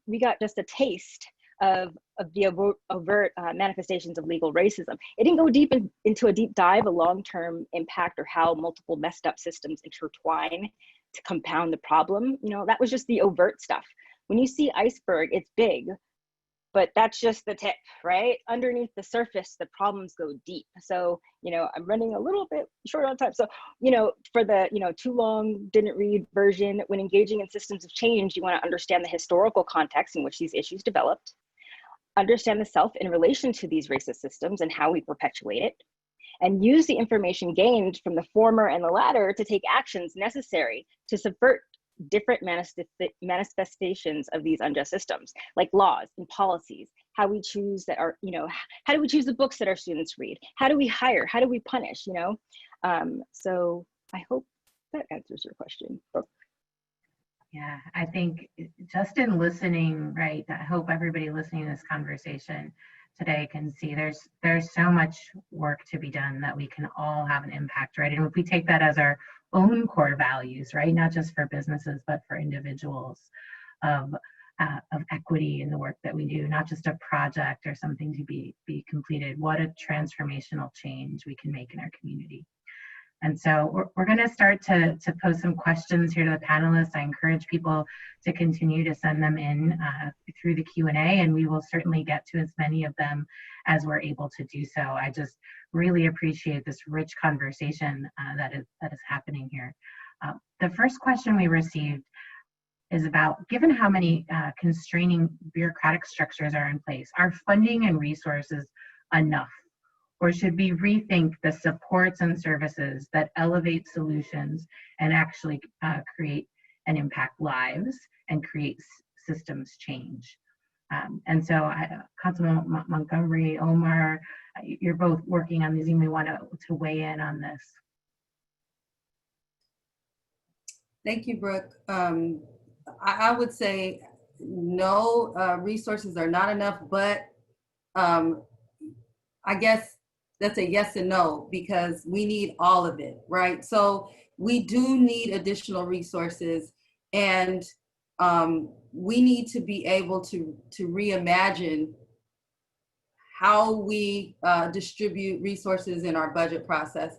we got just a taste of the overt manifestations of legal racism. It didn't go deep into a deep dive, a long-term impact, or how multiple messed up systems intertwine to compound the problem. You know, that was just the overt stuff. When you see iceberg, it's big, but that's just the tip, right? Underneath the surface, the problems go deep. So, you know, I'm running a little bit short on time. So, you know, for the, you know, too long, didn't read version, when engaging in systems of change, you want to understand the historical context in which these issues developed, understand the self in relation to these racist systems and how we perpetuate it, and use the information gained from the former and the latter to take actions necessary to subvert different manifestations of these unjust systems, like laws and policies, how we choose that are, you know, how do we choose the books that our students read? How do we hire? How do we punish, you know? So I hope that answers your question, Brooke. Yeah, I think just in listening, right, I hope everybody listening to this conversation today can see there's so much work to be done that we can all have an impact, right? And if we take that as our own core values, right, not just for businesses, but for individuals, of equity in the work that we do, not just a project or something to be completed, what a transformational change we can make in our community. And so we're going to start to pose some questions here to the panelists. I encourage people to continue to send them in through the Q&A, and we will certainly get to as many of them as we're able to do so. I just really appreciate this rich conversation that is happening here. The first question we received is about, given how many constraining bureaucratic structures are in place, are funding and resources enough? Or should we rethink the supports and services that elevate solutions and actually create and impact lives and create systems change? And so Councilman Montgomery, Omar, you're both working on these. You may want to weigh in on this. Thank you, Brooke. I would say no, resources are not enough, but I guess that's a yes and no, because we need all of it, right? So we do need additional resources, and we need to be able to reimagine how we distribute resources in our budget process.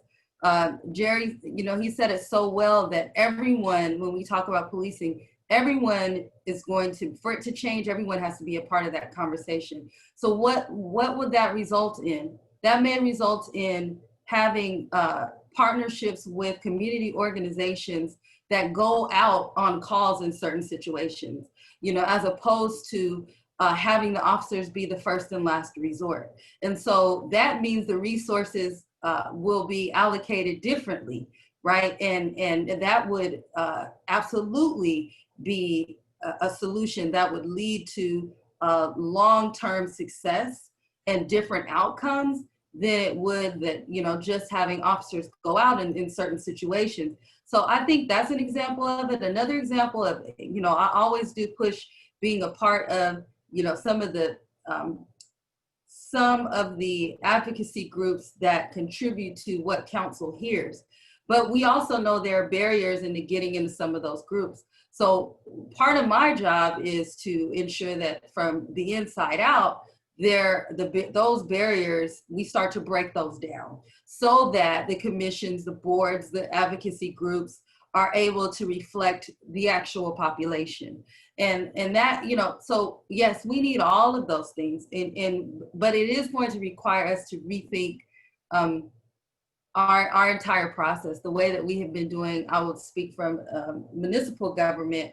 Jerry, you know, he said it so well that everyone, when we talk about policing, everyone is going to, for it to change, everyone has to be a part of that conversation. So what would that result in? That may result in having partnerships with community organizations that go out on calls in certain situations, you know, as opposed to having the officers be the first and last resort. And so that means the resources will be allocated differently, right? And that would absolutely be a solution that would lead to long-term success and different outcomes than it would that, you know, just having officers go out in certain situations. So I think that's an example of it. Another example of, you know, I always do push being a part of, you know, some of the advocacy groups that contribute to what council hears. But we also know there are barriers into getting into some of those groups. So part of my job is to ensure that from the inside out, those barriers, we start to break those down so that the commissions, the boards, the advocacy groups are able to reflect the actual population. And that, you know, so yes, we need all of those things, but it is going to require us to rethink our entire process, the way that we have been doing. I will speak from municipal government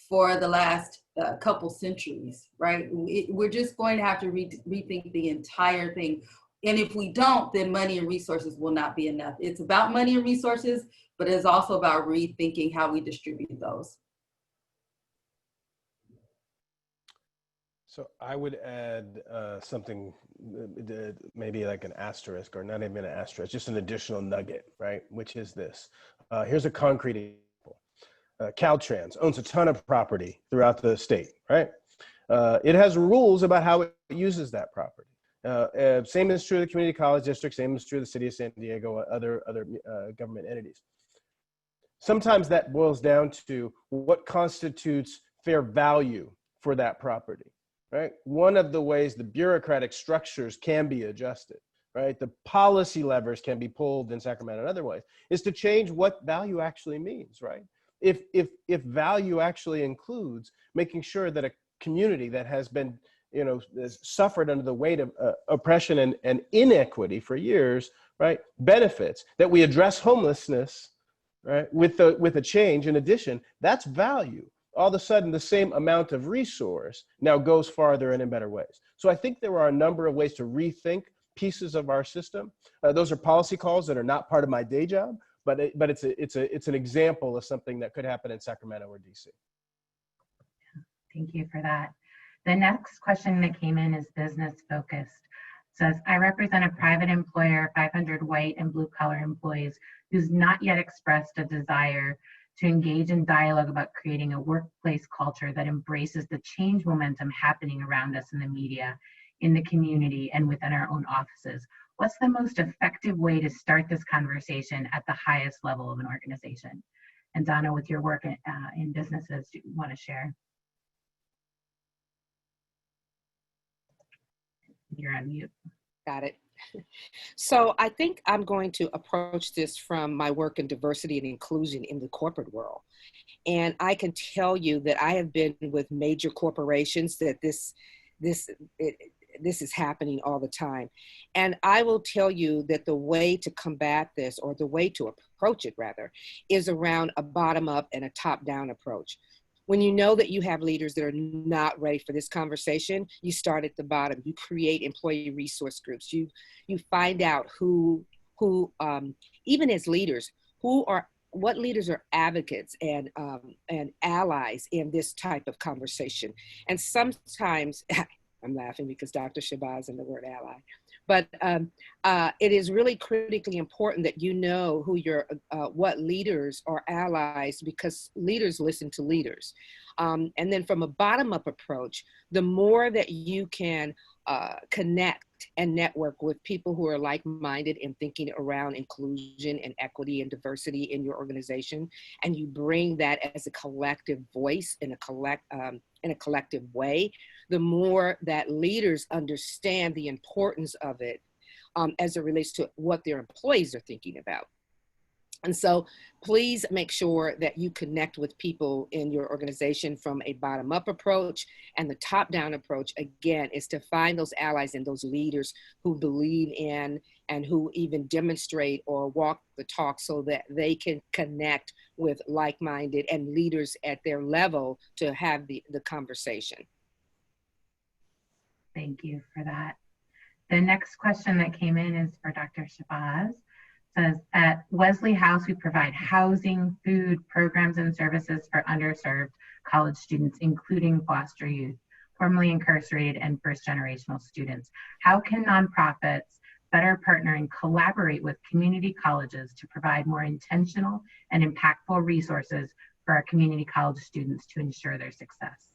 for the last couple centuries, right? We're just going to have to rethink the entire thing. And if we don't, then money and resources will not be enough. It's about money and resources, but it's also about rethinking how we distribute those. So I would add something, maybe like an asterisk, or not even an asterisk, just an additional nugget, right? Which is this. Here's a concrete example. Caltrans owns a ton of property throughout the state, right? It has rules about how it uses that property. Same is true of the community college district, same is true of the city of San Diego, other government entities. Sometimes that boils down to what constitutes fair value for that property, right? One of the ways the bureaucratic structures can be adjusted, right? The policy levers can be pulled in Sacramento in other ways, is to change what value actually means, right? If value actually includes making sure that a community that has been, has suffered under the weight of oppression and inequity for years, right, benefits, that we address homelessness, right, with a change in addition, that's value. All of a sudden, the same amount of resource now goes farther and in better ways. So I think there are a number of ways to rethink pieces of our system. Those are policy calls that are not part of my day job, but it's an example of something that could happen in Sacramento or DC. Thank you for that. The next question that came in is business focused. It says, I represent a private employer, 500 white and blue collar employees who's not yet expressed a desire to engage in dialogue about creating a workplace culture that embraces the change momentum happening around us in the media, in the community, and within our own offices. What's the most effective way to start this conversation at the highest level of an organization? And Donna, with your work in businesses, do you want to share? You're on mute. Got it. So I think I'm going to approach this from my work in diversity and inclusion in the corporate world. And I can tell you that I have been with major corporations that this is happening all the time. And I will tell you that the way to combat this, or the way to approach it rather, is around a bottom-up and a top-down approach. When you know that you have leaders that are not ready for this conversation, you start at the bottom. You create employee resource groups. You find out who even as leaders, what leaders are advocates and allies in this type of conversation. And sometimes, I'm laughing because Dr. Shabazz and the word ally, but it is really critically important that you know who what leaders are allies, because leaders listen to leaders. And then from a bottom-up approach, the more that you can connect and network with people who are like-minded and thinking around inclusion and equity and diversity in your organization, and you bring that as a collective voice in a collective way, the more that leaders understand the importance of it as it relates to what their employees are thinking about. And so please make sure that you connect with people in your organization from a bottom-up approach. And the top-down approach, again, is to find those allies and those leaders who believe in and who even demonstrate or walk the talk so that they can connect with like-minded and leaders at their level to have the conversation. Thank you for that. The next question that came in is for Dr. Shabazz. Says, at Wesley House, we provide housing, food, programs, and services for underserved college students, including foster youth, formerly incarcerated, and first-generational students. How can nonprofits better partner and collaborate with community colleges to provide more intentional and impactful resources for our community college students to ensure their success?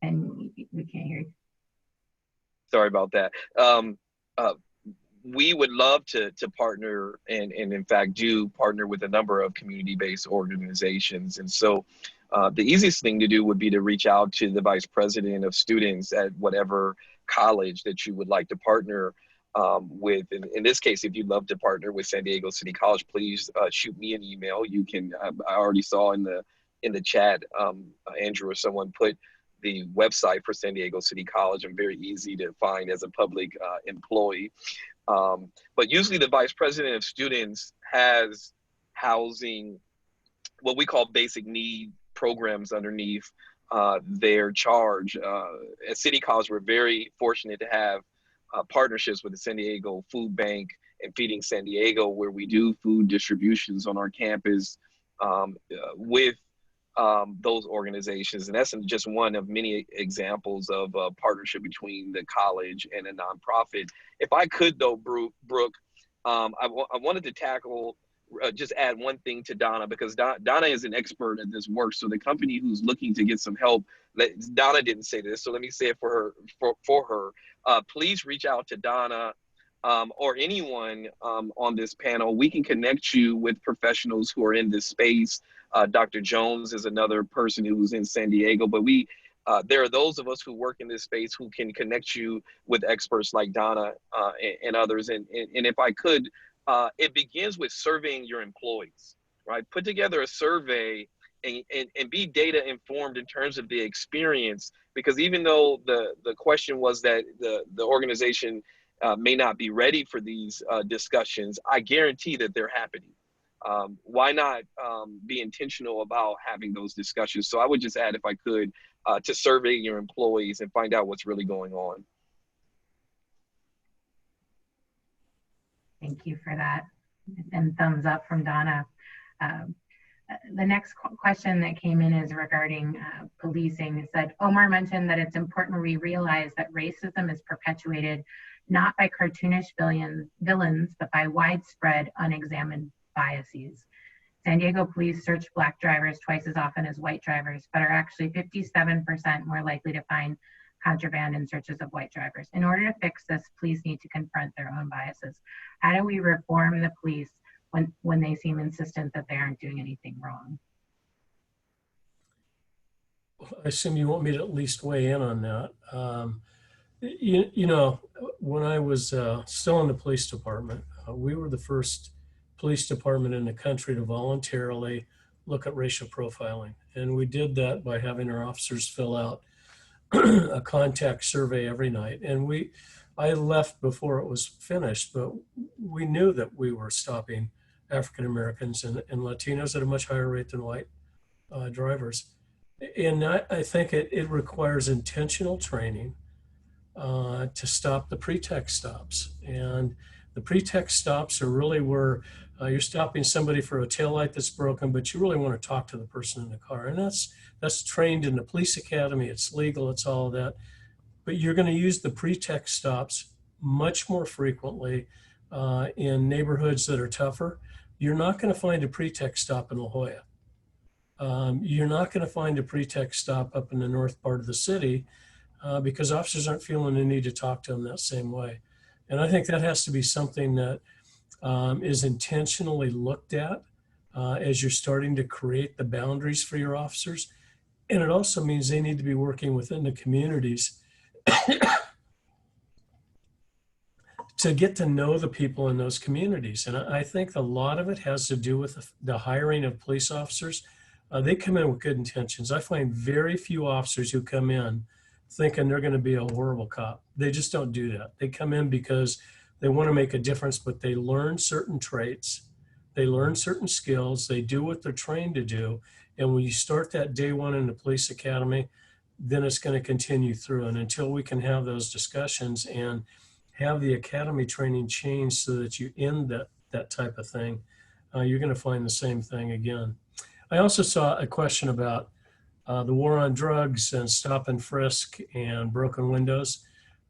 And we can't hear you. Sorry about that. We would love to partner and in fact do partner with a number of community-based organizations. And so the easiest thing to do would be to reach out to the vice president of students at whatever college that you would like to partner with. In this case, if you'd love to partner with San Diego City College, please shoot me an email. You can, I already saw in the chat, Andrew or someone put the website for San Diego City College. I'm very easy to find as a public employee. But usually the vice president of students has housing, what we call basic need programs underneath their charge. At City College, we're very fortunate to have partnerships with the San Diego Food Bank and Feeding San Diego, where we do food distributions on our campus with those organizations. And that's just one of many examples of a partnership between the college and a nonprofit. If I could though, Brooke, I wanted to tackle, just add one thing to Donna, because Donna is an expert at this work. So the company who's looking to get some help, Donna didn't say this, so let me say it for her. Please reach out to Donna or anyone on this panel. We can connect you with professionals who are in this space. Dr. Jones is another person who's in San Diego, but there are those of us who work in this space who can connect you with experts like Donna and others. And if I could, it begins with surveying your employees, right? Put together a survey and be data informed in terms of the experience, because even though the question was that the organization may not be ready for these discussions, I guarantee that they're happening. Why not be intentional about having those discussions? So I would just add, if I could, to survey your employees and find out what's really going on. Thank you for that. And thumbs up from Donna. The next question that came in is regarding policing. It said, Omar mentioned that it's important we realize that racism is perpetuated not by cartoonish villains, but by widespread unexamined biases. San Diego police search Black drivers twice as often as white drivers, but are actually 57% more likely to find contraband in searches of white drivers. In order to fix this, police need to confront their own biases. How do we reform the police when they seem insistent that they aren't doing anything wrong? I assume you want me to at least weigh in on that. You know, when I was still in the police department, we were the first police department in the country to voluntarily look at racial profiling. And we did that by having our officers fill out a contact survey every night. And I left before it was finished, but we knew that we were stopping African Americans and Latinos at a much higher rate than white drivers. And I think it requires intentional training to stop the pretext stops. And the pretext stops are really where you're stopping somebody for a taillight that's broken, but you really want to talk to the person in the car. And that's trained in the police academy. It's legal, it's all of that. But you're going to use the pretext stops much more frequently in neighborhoods that are tougher. You're not going to find a pretext stop in La Jolla. You're not going to find a pretext stop up in the north part of the city because officers aren't feeling the need to talk to them that same way. And I think that has to be something that is intentionally looked at as you're starting to create the boundaries for your officers. And it also means they need to be working within the communities to get to know the people in those communities. And I think a lot of it has to do with the hiring of police officers. They come in with good intentions. I find very few officers who come in thinking they're going to be a horrible cop. They just don't do that. They come in because they want to make a difference, but they learn certain traits. They learn certain skills. They do what they're trained to do. And when you start that day one in the police academy, then it's going to continue through. And until we can have those discussions and have the academy training change so that you end that type of thing, you're going to find the same thing again. I also saw a question about the war on drugs and stop and frisk and broken windows.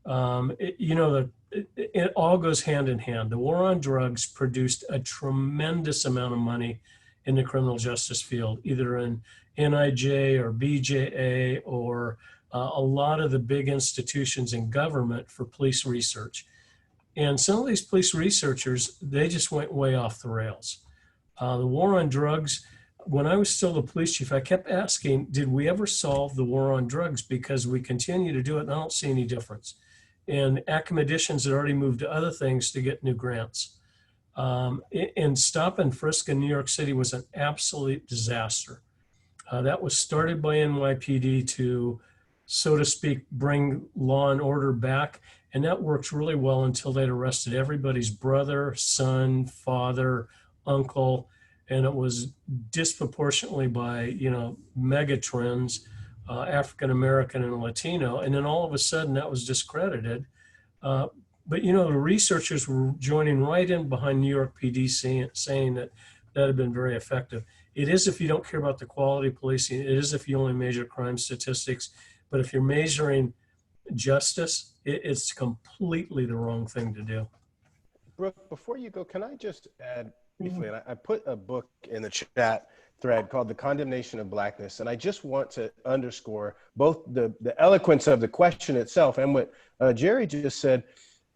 It all goes hand in hand. The war on drugs produced a tremendous amount of money in the criminal justice field, either in NIJ or BJA or a lot of the big institutions in government for police research. And some of these police researchers, they just went way off the rails. The war on drugs, when I was still the police chief, I kept asking, did we ever solve the war on drugs? Because we continue to do it and I don't see any difference. And academicians had already moved to other things to get new grants. And stop and frisk in New York City was an absolute disaster. That was started by NYPD to, so to speak, bring law and order back. And that worked really well until they'd arrested everybody's brother, son, father, uncle. And it was disproportionately by, mega trends, African American and Latino. And then all of a sudden that was discredited. But the researchers were joining right in behind New York PD saying that had been very effective. It is if you don't care about the quality of policing. It is if you only measure crime statistics. But if you're measuring justice, it's completely the wrong thing to do. Brooke, before you go, can I just add briefly, and I put a book in the chat thread called The Condemnation of Blackness. And I just want to underscore both the eloquence of the question itself and what Jerry just said.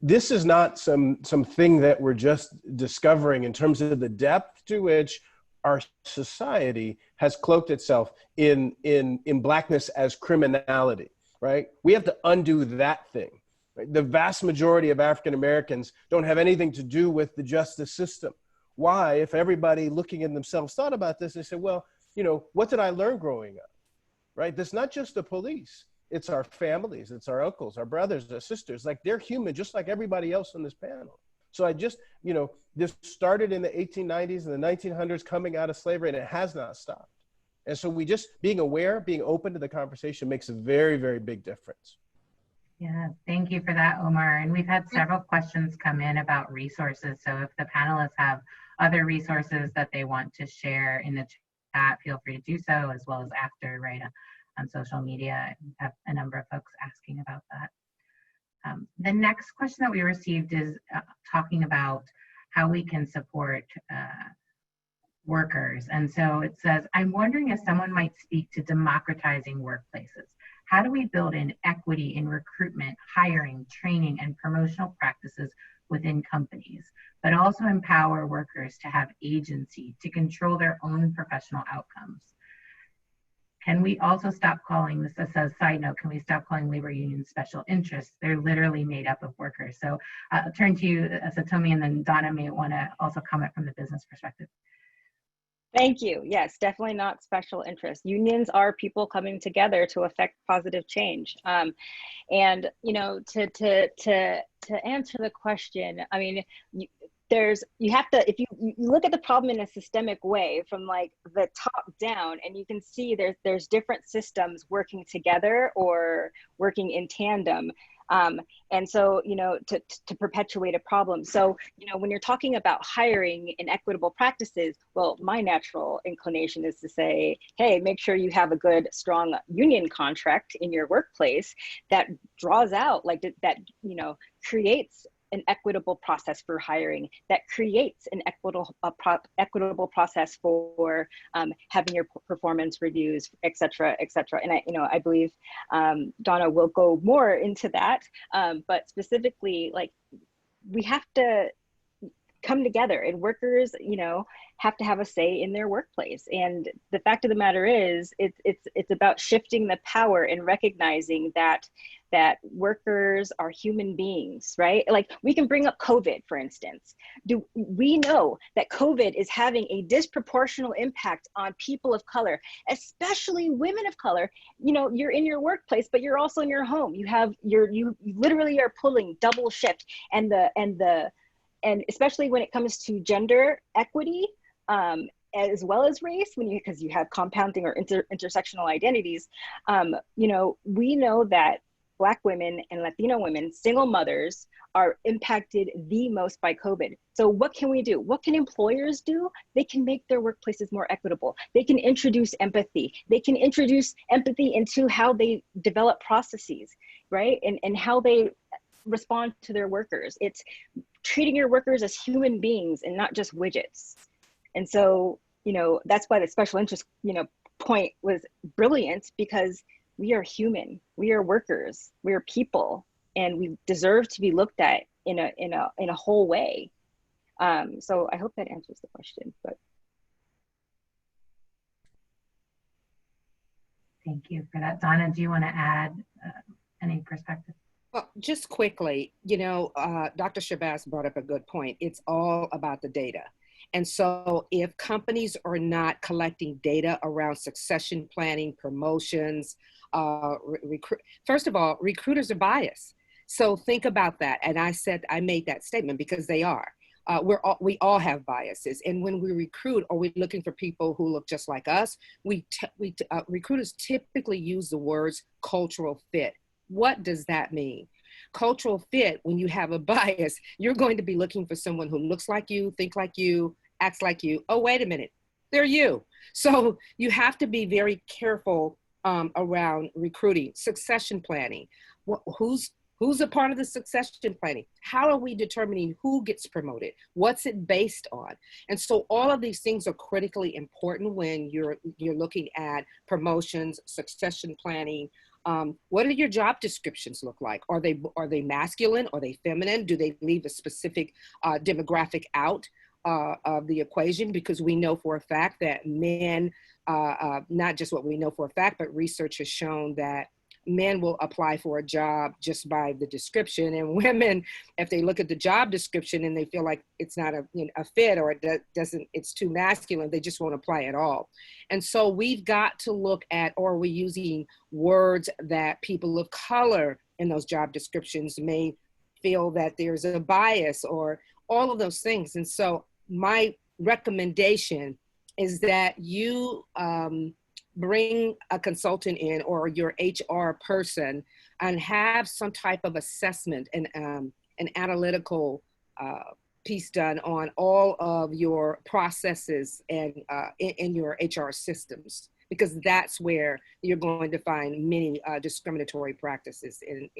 This is not something that we're just discovering in terms of the depth to which our society has cloaked itself in Blackness as criminality, right? We have to undo that thing. Right? The vast majority of African Americans don't have anything to do with the justice system. Why, if everybody looking at themselves thought about this, they said, well, you know, what did I learn growing up, right? That's not just the police. It's our families, it's our uncles, our brothers, our sisters. Like, they're human, just like everybody else on this panel. So I just, you know, this started in the 1890s and the 1900s, coming out of slavery, and it has not stopped. And so we just, being aware, being open to the conversation makes a very, very big difference. Yeah, thank you for that, Omar. And we've had several questions come in about resources. So if the panelists have other resources that they want to share in the chat, feel free to do so, as well as after, right, on social media. I have a number of folks asking about that. The next question that we received is talking about how we can support workers. And so it says, I'm wondering if someone might speak to democratizing workplaces. How do we build in equity in recruitment, hiring, training, and promotional practices within companies, but also empower workers to have agency to control their own professional outcomes? Can we also stop calling this, as a side note, can we stop calling labor unions special interests? They're literally made up of workers. So I'll turn to you, Satomi, and then Donna may want to also comment from the business perspective. Thank you. Yes, definitely not special interest. Unions are people coming together to affect positive change. And you know, to answer the question, I mean, you have to, if you look at the problem in a systemic way from like the top down, and you can see there's different systems working together or working in tandem. And so, you know, to perpetuate a problem. So, you know, when you're talking about hiring and equitable practices, well, my natural inclination is to say, hey, make sure you have a good, strong union contract in your workplace that draws out, like that, you know, creates an equitable process for hiring, that creates an equitable process for having your performance reviews, et cetera, et cetera. And I believe Donna will go more into that, but specifically, like, we have to come together, and workers, you know, have to have a say in their workplace. And the fact of the matter is, it's about shifting the power and recognizing that workers are human beings, right? Like, we can bring up COVID, for instance. Do we know that COVID is having a disproportional impact on people of color, especially women of color? You know, you're in your workplace, but you're also in your home. You literally are pulling double shift, and especially when it comes to gender equity, as well as race, because you have compounding or intersectional identities, you know, we know that Black women and Latino women, single mothers, are impacted the most by COVID. So what can we do? What can employers do? They can make their workplaces more equitable. They can introduce empathy. They can introduce empathy into how they develop processes, right? And how they respond to their workers. It's treating your workers as human beings and not just widgets. And so, you know, that's why the special interest, you know, point was brilliant, because we are human, we are workers, we are people, and we deserve to be looked at in a whole way. So I hope that answers the question. But Thank you for that. Donna, do you want to add any perspective? Well, just quickly, you know, Dr. Shabazz brought up a good point. It's all about the data. And so if companies are not collecting data around succession planning, promotions, first of all, recruiters are biased. So think about that. And I made that statement because they are. We all have biases. And when we recruit, are we looking for people who look just like us? Recruiters typically use the words cultural fit. What does that mean? Cultural fit, when you have a bias, you're going to be looking for someone who looks like you, think like you, acts like you. Oh, wait a minute, they're you. So you have to be very careful around recruiting, succession planning. Who's Who's a part of the succession planning? How are we determining who gets promoted? What's it based on? And so all of these things are critically important when you're looking at promotions, succession planning. What do your job descriptions look like? Are they masculine? Are they feminine? Do they leave a specific demographic out of the equation? Because we know for a fact that men, not just what we know for a fact, but research has shown that men will apply for a job just by the description, and women, if they look at the job description and they feel like it's not a fit, or it's too masculine, they just won't apply at all. And so we've got to look at, are we using words that people of color in those job descriptions may feel that there's a bias, or all of those things. And so my recommendation is that you bring a consultant in, or your HR person, and have some type of assessment and an analytical piece done on all of your processes and in your HR systems, because that's where you're going to find many discriminatory practices in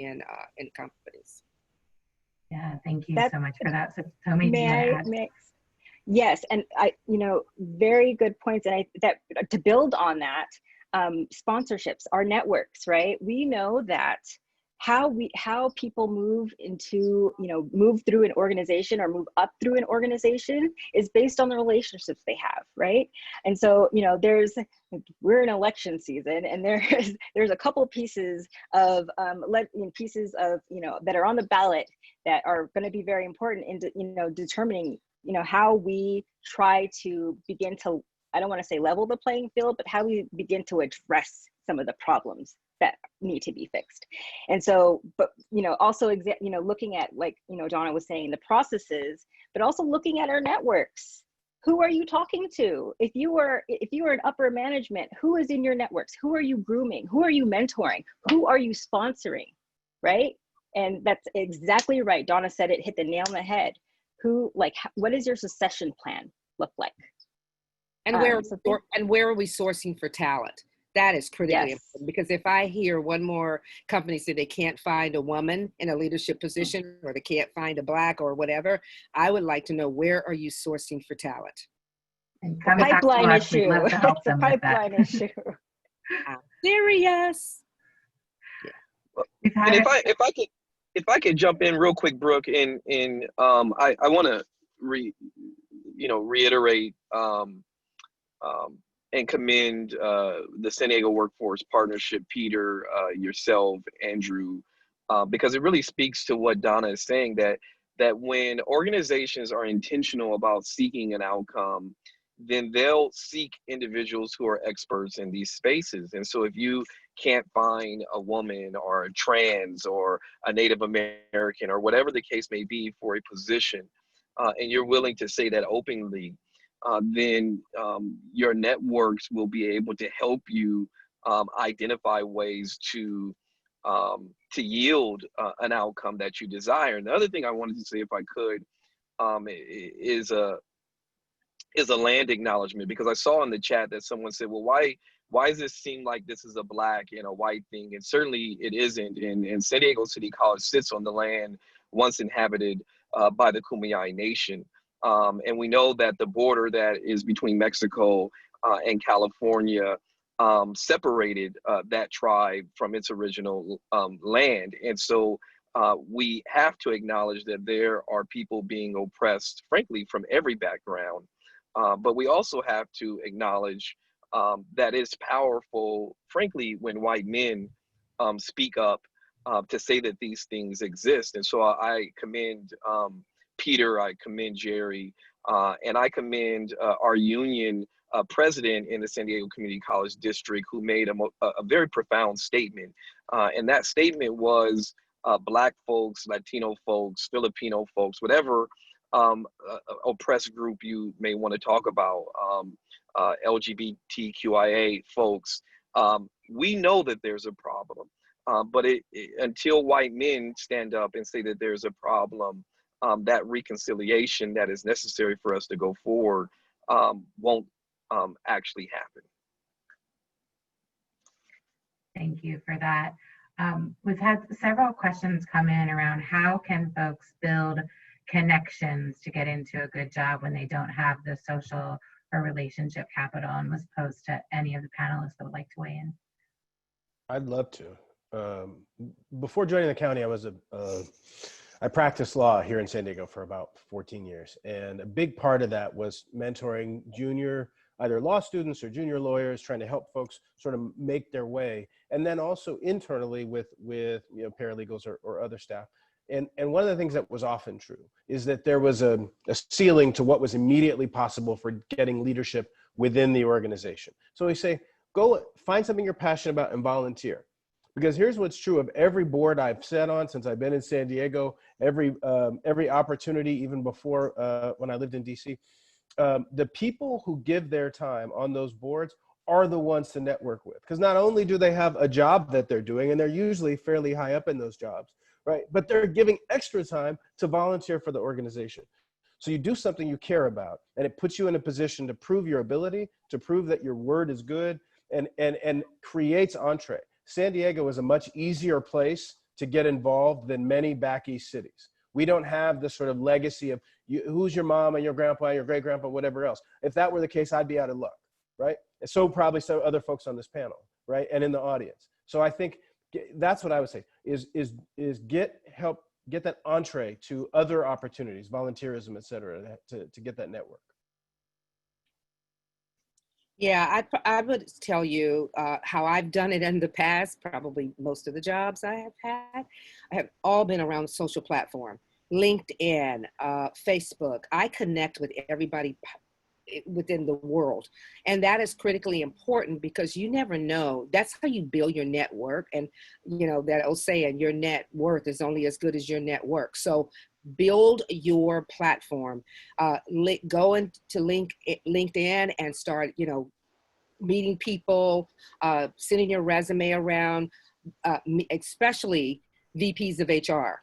companies. Yeah, thank you That's, so much for that. So, Satomi, do you want to add? Yes, and very good points. And that to build on that, sponsorships, our networks, right? We know that how people move through an organization or move up through an organization is based on the relationships they have, right? And so, we're in election season, and there's a couple pieces of that are on the ballot that are going to be very important in determining how we try to begin to, I don't want to say level the playing field, but how we begin to address some of the problems that need to be fixed. And so, but, also, looking at, like, Donna was saying, the processes, but also looking at our networks. Who are you talking to? If you are in upper management, who is in your networks? Who are you grooming? Who are you mentoring? Who are you sponsoring, right? And that's exactly right. Donna said it, hit the nail on the head. What does your succession plan look like? And where are we sourcing for talent? That is critically important, because if I hear one more company say they can't find a woman in a leadership position, or they can't find a Black or whatever, I would like to know, where are you sourcing for talent? Pipeline issue. It's a pipeline issue. I'm serious. And if I could jump in real quick, Brooke, I want to reiterate and commend the San Diego Workforce Partnership, Peter, yourself, Andrew, because it really speaks to what Donna is saying, that when organizations are intentional about seeking an outcome, then they'll seek individuals who are experts in these spaces. And so if you can't find a woman or a trans or a Native American or whatever the case may be for a position, and you're willing to say that openly, then your networks will be able to help you identify ways to yield an outcome that you desire. And the other thing I wanted to say, if I could, is a land acknowledgement, because I saw in the chat that someone said, well, why does this seem like this is a Black and a white thing? And certainly it isn't. And San Diego City College sits on the land once inhabited by the Kumeyaay Nation. And we know that the border that is between Mexico and California separated that tribe from its original land. And so we have to acknowledge that there are people being oppressed, frankly, from every background. But we also have to acknowledge that it's powerful, frankly, when white men speak up to say that these things exist. And so I commend Peter, I commend Jerry, and I commend our union president in the San Diego Community College District, who made a very profound statement. And that statement was Black folks, Latino folks, Filipino folks, whatever oppressed group you may want to talk about, LGBTQIA folks, we know that there's a problem. But until white men stand up and say that there's a problem, that reconciliation that is necessary for us to go forward won't actually happen. Thank you for that. We've had several questions come in around how can folks build connections to get into a good job when they don't have the social or relationship capital, and was posed to any of the panelists that would like to weigh in. I'd love to. Before joining the county, I practiced law here in San Diego for about 14 years. And a big part of that was mentoring junior, either law students or junior lawyers, trying to help folks sort of make their way. And then also internally with paralegals or other staff. And one of the things that was often true is that there was a ceiling to what was immediately possible for getting leadership within the organization. So we say, go find something you're passionate about and volunteer. Because here's what's true of every board I've sat on since I've been in San Diego, every opportunity, even before when I lived in DC, the people who give their time on those boards are the ones to network with. Because not only do they have a job that they're doing, and they're usually fairly high up in those jobs, right? But they're giving extra time to volunteer for the organization. So you do something you care about, and it puts you in a position to prove your ability, to prove that your word is good, and creates entree. San Diego is a much easier place to get involved than many back east cities. We don't have this sort of legacy of who's your mom and your grandpa and your great grandpa, whatever else. If that were the case, I'd be out of luck, right? And so probably some other folks on this panel, right? And in the audience. So I think that's what I would say is get that entree to other opportunities, volunteerism, et cetera, to get that network. Yeah, I would tell you how I've done it in the past. Probably most of the jobs I have had, I have all been around social platform, LinkedIn, Facebook. I connect with everybody within the world. And that is critically important because you never know. That's how you build your network. And, you know, that old saying, your net worth is only as good as your network. So build your platform. Go into LinkedIn and start, you know, meeting people, sending your resume around, especially VPs of HR.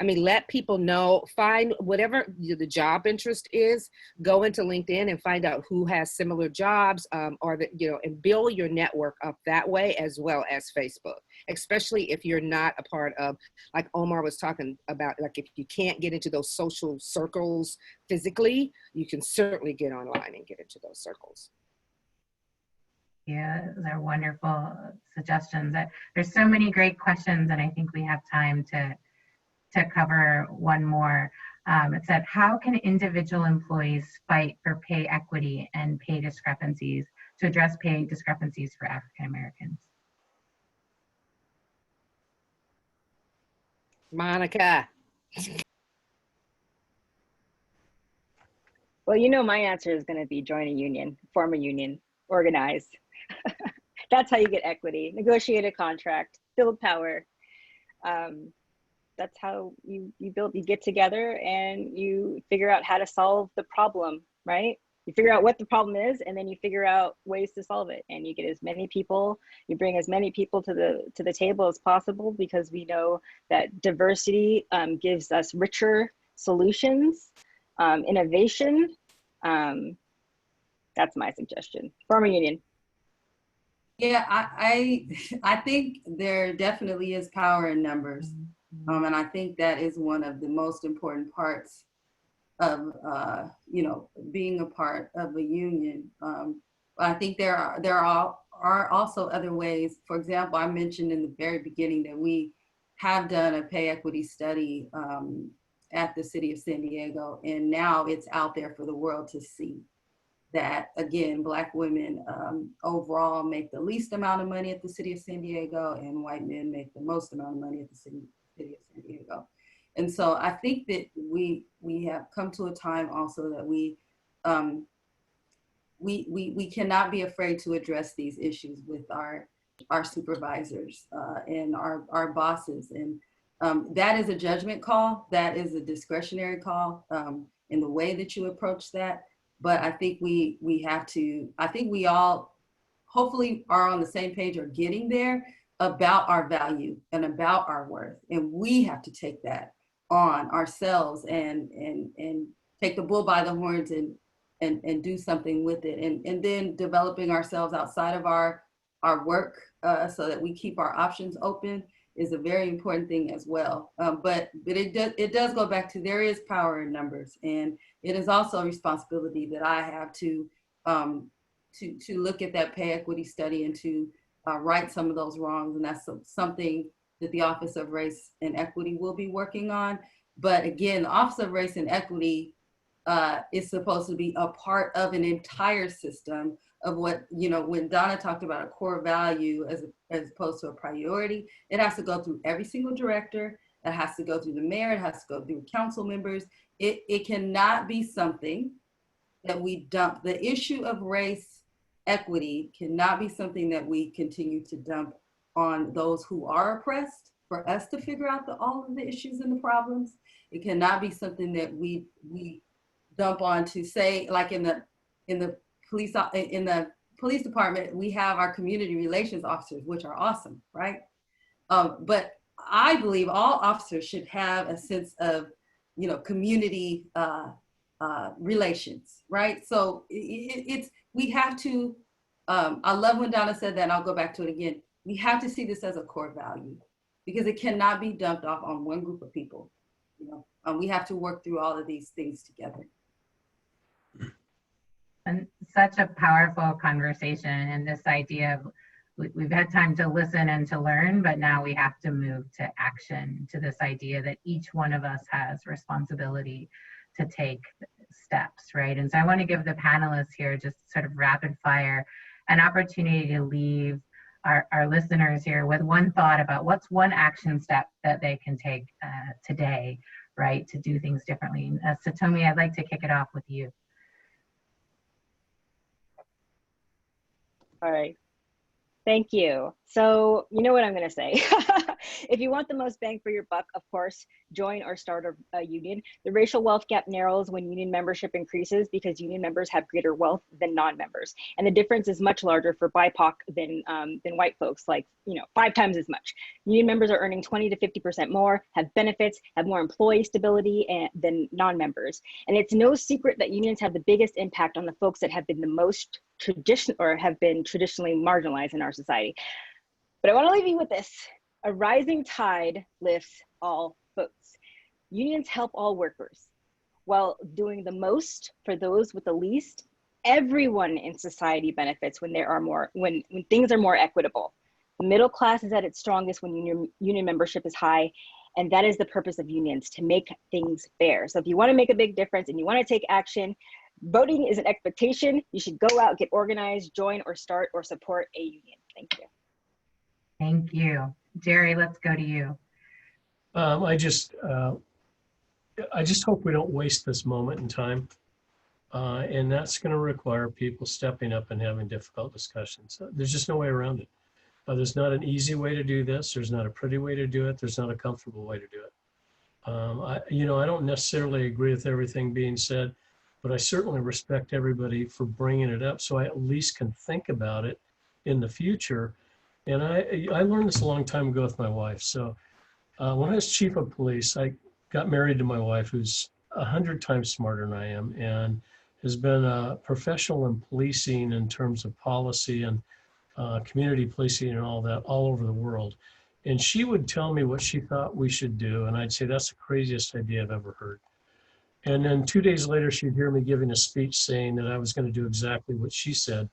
I mean, let people know, find whatever the job interest is, go into LinkedIn and find out who has similar jobs, or that, you know, and build your network up that way, as well as Facebook, especially if you're not a part of, like Omar was talking about, like if you can't get into those social circles physically, you can certainly get online and get into those circles. Yeah, those are wonderful suggestions. There's so many great questions, and I think we have time to cover one more. It said, how can individual employees fight for pay equity and pay discrepancies to address pay discrepancies for African Americans? Monica. Well, you know, my answer is going to be join a union, form a union, organize. That's how you get equity. Negotiate a contract, build power. That's how you get together and you figure out how to solve the problem, right? You figure out what the problem is, and then you figure out ways to solve it. And you get as many people, you bring as many people to the table as possible, because we know that diversity gives us richer solutions, innovation. That's my suggestion. Form a union. Yeah, I think there definitely is power in numbers. And I think that is one of the most important parts of, you know, being a part of a union. I think there are also other ways. For example, I mentioned in the very beginning that we have done a pay equity study at the city of San Diego, and now it's out there for the world to see. That, again, Black women overall make the least amount of money at the city of San Diego, and white men make the most amount of money at the city of San Diego. And so I think that we have come to a time also that we cannot be afraid to address these issues with our supervisors and our bosses. And that is a judgment call. That is a discretionary call in the way that you approach that. But I think we have to, I think we all hopefully are on the same page or getting there about our value and about our worth. And we have to take that on ourselves and take the bull by the horns and do something with it. And then developing ourselves outside of our work so that we keep our options open is a very important thing as well. But it does go back to, there is power in numbers, and it is also a responsibility that I have to look at that pay equity study and to right some of those wrongs. And that's something that the Office of Race and Equity will be working on. But again, the Office of Race and Equity is supposed to be a part of an entire system of what, you know, when Donna talked about a core value as opposed to a priority, it has to go through every single director, it has to go through the mayor, it has to go through council members. It cannot be something that we dump. The issue of race equity cannot be something that we continue to dump on those who are oppressed for us to figure out all of the issues and the problems. It cannot be something that we dump on to say, like in the police department, we have our community relations officers, which are awesome, right? But I believe all officers should have a sense of, you know, community relations, right? So we have to, I love when Donna said that, and I'll go back to it again. We have to see this as a core value because it cannot be dumped off on one group of people. You know, we have to work through all of these things together. And such a powerful conversation, and this idea of we've had time to listen and to learn, but now we have to move to action, to this idea that each one of us has responsibility to take steps, right? And so I want to give the panelists here, just sort of rapid fire, an opportunity to leave our listeners here with one thought about what's one action step that they can take today, right, to do things differently. Satomi, I'd like to kick it off with you. All right. Thank you. So you know what I'm going to say. If you want the most bang for your buck, of course, join or start a union. The racial wealth gap narrows when union membership increases because union members have greater wealth than non-members. And the difference is much larger for BIPOC than white folks, like, you know, 5 times as much. Union members are earning 20 to 50% more, have benefits, have more employee stability than non-members. And it's no secret that unions have the biggest impact on the folks that have been the most traditionally marginalized in our society. But I want to leave you with this. A rising tide lifts all boats. Unions help all workers. While doing the most for those with the least, everyone in society benefits when things are more equitable. The middle class is at its strongest when union membership is high, and that is the purpose of unions, to make things fair. So if you want to make a big difference and you want to take action, voting is an expectation. You should go out, get organized, join or start or support a union. Thank you. Thank you. Jerry, let's go to you. I just hope we don't waste this moment in time. And that's going to require people stepping up and having difficult discussions. There's just no way around it. There's not an easy way to do this. There's not a pretty way to do it. There's not a comfortable way to do it. I don't necessarily agree with everything being said, but I certainly respect everybody for bringing it up so I at least can think about it in the future. And I learned this a long time ago with my wife. So when I was chief of police, I got married to my wife, who's 100 times smarter than I am and has been a professional in policing in terms of policy and community policing and all that all over the world. And she would tell me what she thought we should do. And I'd say, that's the craziest idea I've ever heard. And then 2 days later, she'd hear me giving a speech saying that I was going to do exactly what she said,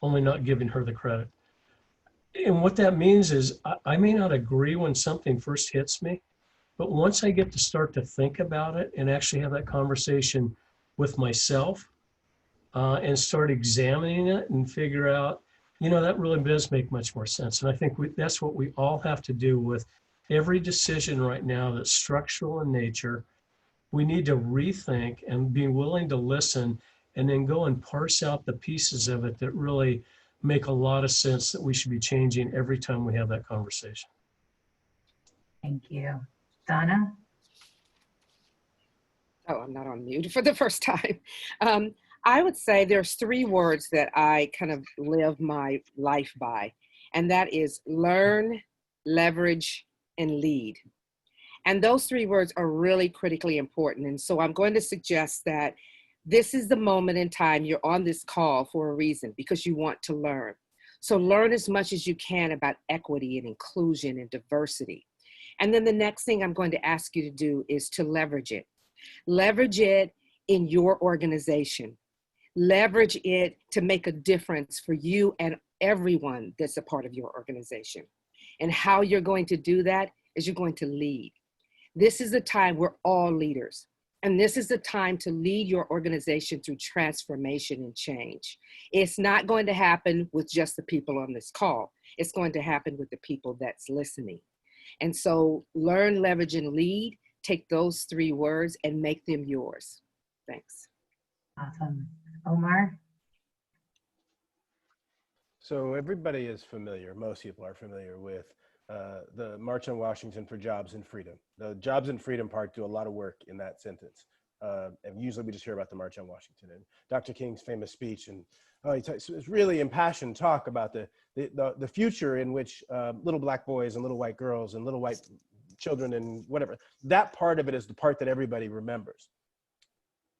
only not giving her the credit. And what that means is I may not agree when something first hits me, but once I get to start to think about it and actually have that conversation with myself and start examining it and figure out, you know, that really does make much more sense. And I think that's what we all have to do with every decision right now that's structural in nature. We need to rethink and be willing to listen and then go and parse out the pieces of it that really make a lot of sense that we should be changing every time we have that conversation. Thank you. Donna? Oh, I'm not on mute for the first time. I would say there's 3 words that I kind of live my life by, and that is learn, leverage, and lead. And those 3 words are really critically important. And so I'm going to suggest that this is the moment in time you're on this call for a reason, because you want to learn. So learn as much as you can about equity and inclusion and diversity. And then the next thing I'm going to ask you to do is to leverage it. Leverage it in your organization. Leverage it to make a difference for you and everyone that's a part of your organization. And how you're going to do that is you're going to lead. This is the time we're all leaders. And this is the time to lead your organization through transformation and change. It's not going to happen with just the people on this call. It's going to happen with the people that's listening. And so learn, leverage, and lead. Take those 3 words and make them yours. Thanks. Awesome. Omar? So everybody is familiar, most people are familiar with the March on Washington for Jobs and Freedom. The Jobs and Freedom part do a lot of work in that sentence. And usually we just hear about the March on Washington and Dr. King's famous speech. And it's really impassioned talk about the future in which little black boys and little white girls and little white children and whatever. That part of it is the part that everybody remembers.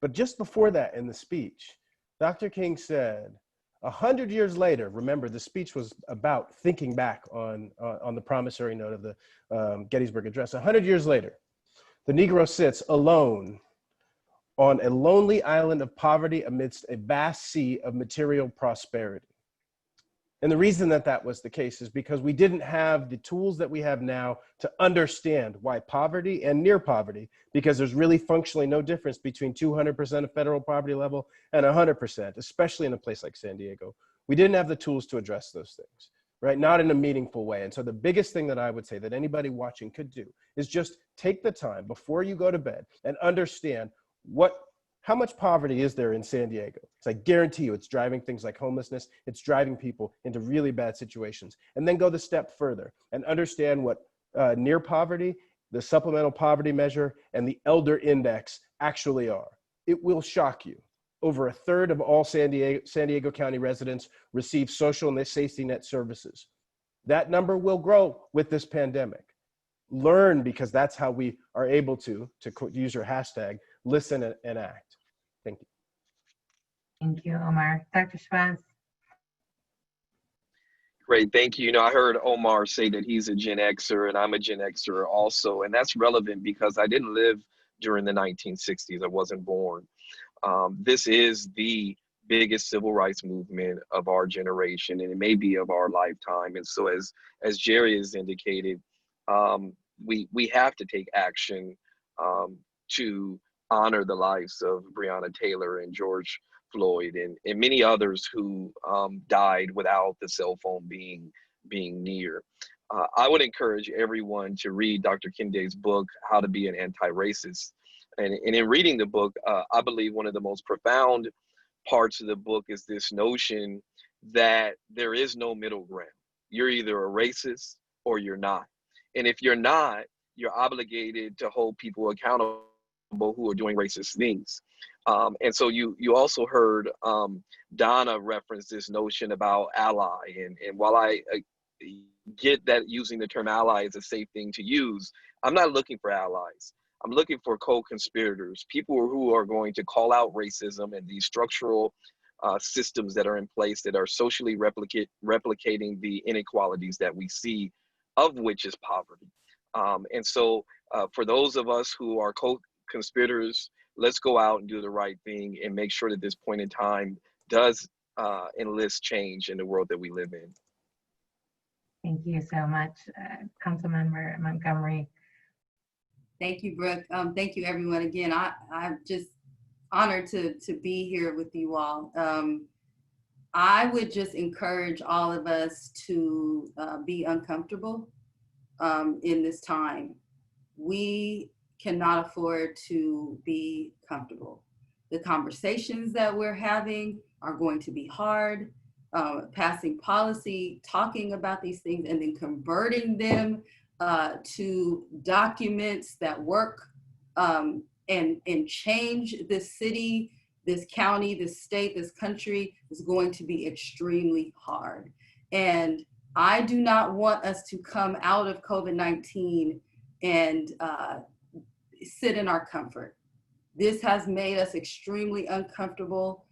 But just before that in the speech, Dr. King said, 100 years later, remember the speech was about thinking back on the promissory note of the Gettysburg Address. 100 years later, the Negro sits alone on a lonely island of poverty amidst a vast sea of material prosperity. And the reason that that was the case is because we didn't have the tools that we have now to understand why poverty and near poverty, because there's really functionally no difference between 200% of federal poverty level and 100%, especially in a place like San Diego. We didn't have the tools to address those things, right? Not in a meaningful way. And so the biggest thing that I would say that anybody watching could do is just take the time before you go to bed and understand how much poverty is there in San Diego? So I guarantee you it's driving things like homelessness. It's driving people into really bad situations. And then go the step further and understand what near poverty, the supplemental poverty measure, and the elder index actually are. It will shock you. Over 1/3 of all San Diego County residents receive social and safety net services. That number will grow with this pandemic. Learn, because that's how we are able to use your hashtag, listen and act. Thank you. Thank you, Omar. Dr. Shabazz? Great, thank you. You know, I heard Omar say that he's a Gen Xer and I'm a Gen Xer also, and that's relevant because I didn't live during the 1960s. I wasn't born. This is the biggest civil rights movement of our generation, and it may be of our lifetime. And so as Jerry has indicated, we have to take action to honor the lives of Breonna Taylor and George Floyd and many others who died without the cell phone being near. I would encourage everyone to read Dr. Kinde's book, How to Be an Anti-Racist. And in reading the book, I believe one of the most profound parts of the book is this notion that there is no middle ground. You're either a racist or you're not. And if you're not, you're obligated to hold people accountable who are doing racist things. And so you also heard Donna reference this notion about ally. And while I get that using the term ally is a safe thing to use, I'm not looking for allies. I'm looking for co-conspirators, people who are going to call out racism and these structural systems that are in place that are socially replicating the inequalities that we see, of which is poverty. And so for those of us who are co-conspirators, let's go out and do the right thing and make sure that this point in time does enlist change in the world that we live in. Thank you so much, Councilmember Montgomery. Thank you, Brooke. Thank you, everyone. Again, I'm just honored to be here with you all. I would just encourage all of us to be uncomfortable in this time. We cannot afford to be comfortable. The conversations that we're having are going to be hard. Passing policy, talking about these things, and then converting them to documents that work and change this city, this county, this state, this country is going to be extremely hard. And I do not want us to come out of COVID-19 and sit in our comfort. This has made us extremely uncomfortable.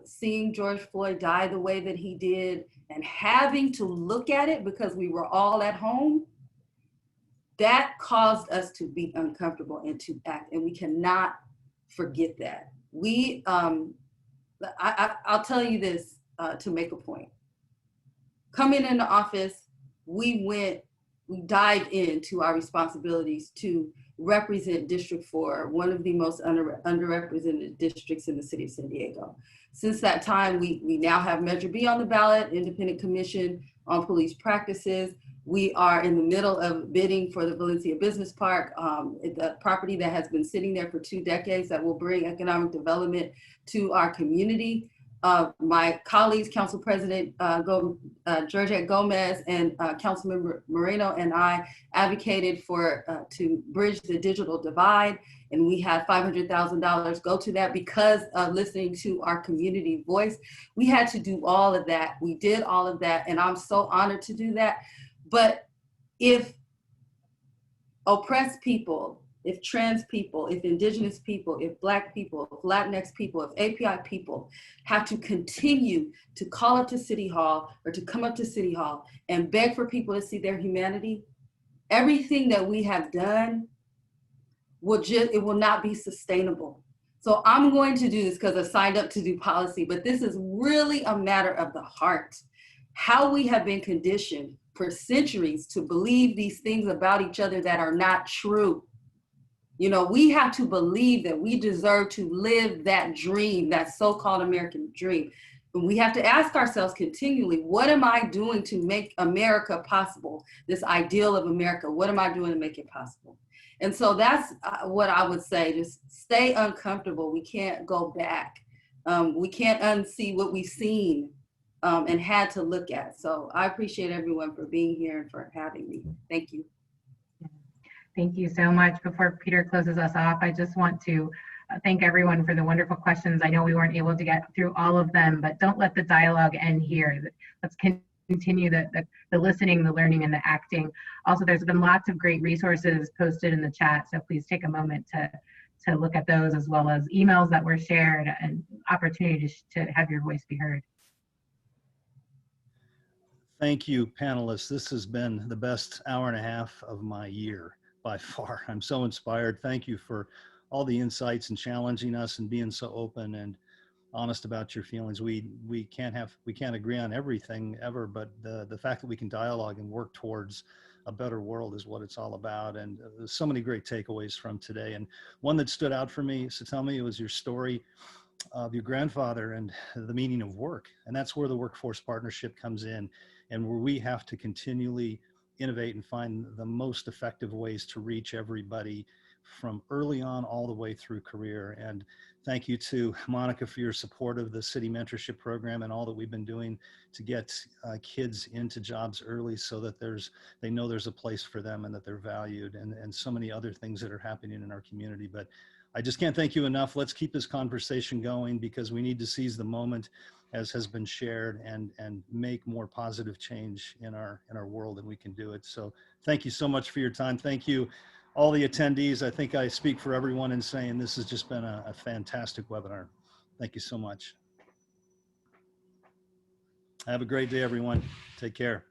seeing George Floyd die the way that he did and having to look at it because we were all at home, that caused us to be uncomfortable and to act. And we cannot forget that. I'll tell you this to make a point. Coming into office, we dived into our responsibilities to represent District 4, one of the most underrepresented districts in the city of San Diego. Since that time, we now have Measure B on the ballot, Independent Commission on Police Practices. We are in the middle of bidding for the Valencia Business Park, the property that has been sitting there for 2 decades that will bring economic development to our community. My colleagues, Council President Georgette Gomez and Councilmember Moreno and I advocated for to bridge the digital divide, and we had $500,000 go to that because of listening to our community voice. We had to do all of that. We did all of that, and I'm so honored to do that. But if oppressed people, if trans people, if indigenous people, if Black people, if Latinx people, if API people have to continue to call up to City Hall or to come up to City Hall and beg for people to see their humanity, everything that we have done it will not be sustainable. So I'm going to do this because I signed up to do policy, but this is really a matter of the heart. How we have been conditioned for centuries to believe these things about each other that are not true. You know, we have to believe that we deserve to live that dream, that so-called American dream. And we have to ask ourselves continually, what am I doing to make America possible? This ideal of America, what am I doing to make it possible? And so that's what I would say, just stay uncomfortable. We can't go back. We can't unsee what we've seen and had to look at. So I appreciate everyone for being here and for having me. Thank you. Thank you so much. Before Peter closes us off, I just want to thank everyone for the wonderful questions. I know we weren't able to get through all of them, but don't let the dialogue end here. Let's continue the listening, the learning, and the acting. Also, there's been lots of great resources posted in the chat, so please take a moment to look at those, as well as emails that were shared and opportunity to have your voice be heard. Thank you, panelists. This has been the best hour and a half of my year. By far. I'm so inspired. Thank you for all the insights and challenging us and being so open and honest about your feelings. We can't agree on everything ever, but the fact that we can dialogue and work towards a better world is what it's all about. And there's so many great takeaways from today. And one that stood out for me, Satomi, it was your story of your grandfather and the meaning of work. And that's where the workforce partnership comes in, and where we have to continually innovate and find the most effective ways to reach everybody from early on all the way through career. And thank you to Monica for your support of the city mentorship program and all that we've been doing to get kids into jobs early so that they know there's a place for them and that they're valued, and so many other things that are happening in our community. But I just can't thank you enough. Let's keep this conversation going, because we need to seize the moment, as has been shared, and make more positive change in our world, and we can do it. So thank you so much for your time. Thank you, all the attendees. I think I speak for everyone in saying this has just been a fantastic webinar. Thank you so much. Have a great day, everyone. Take care.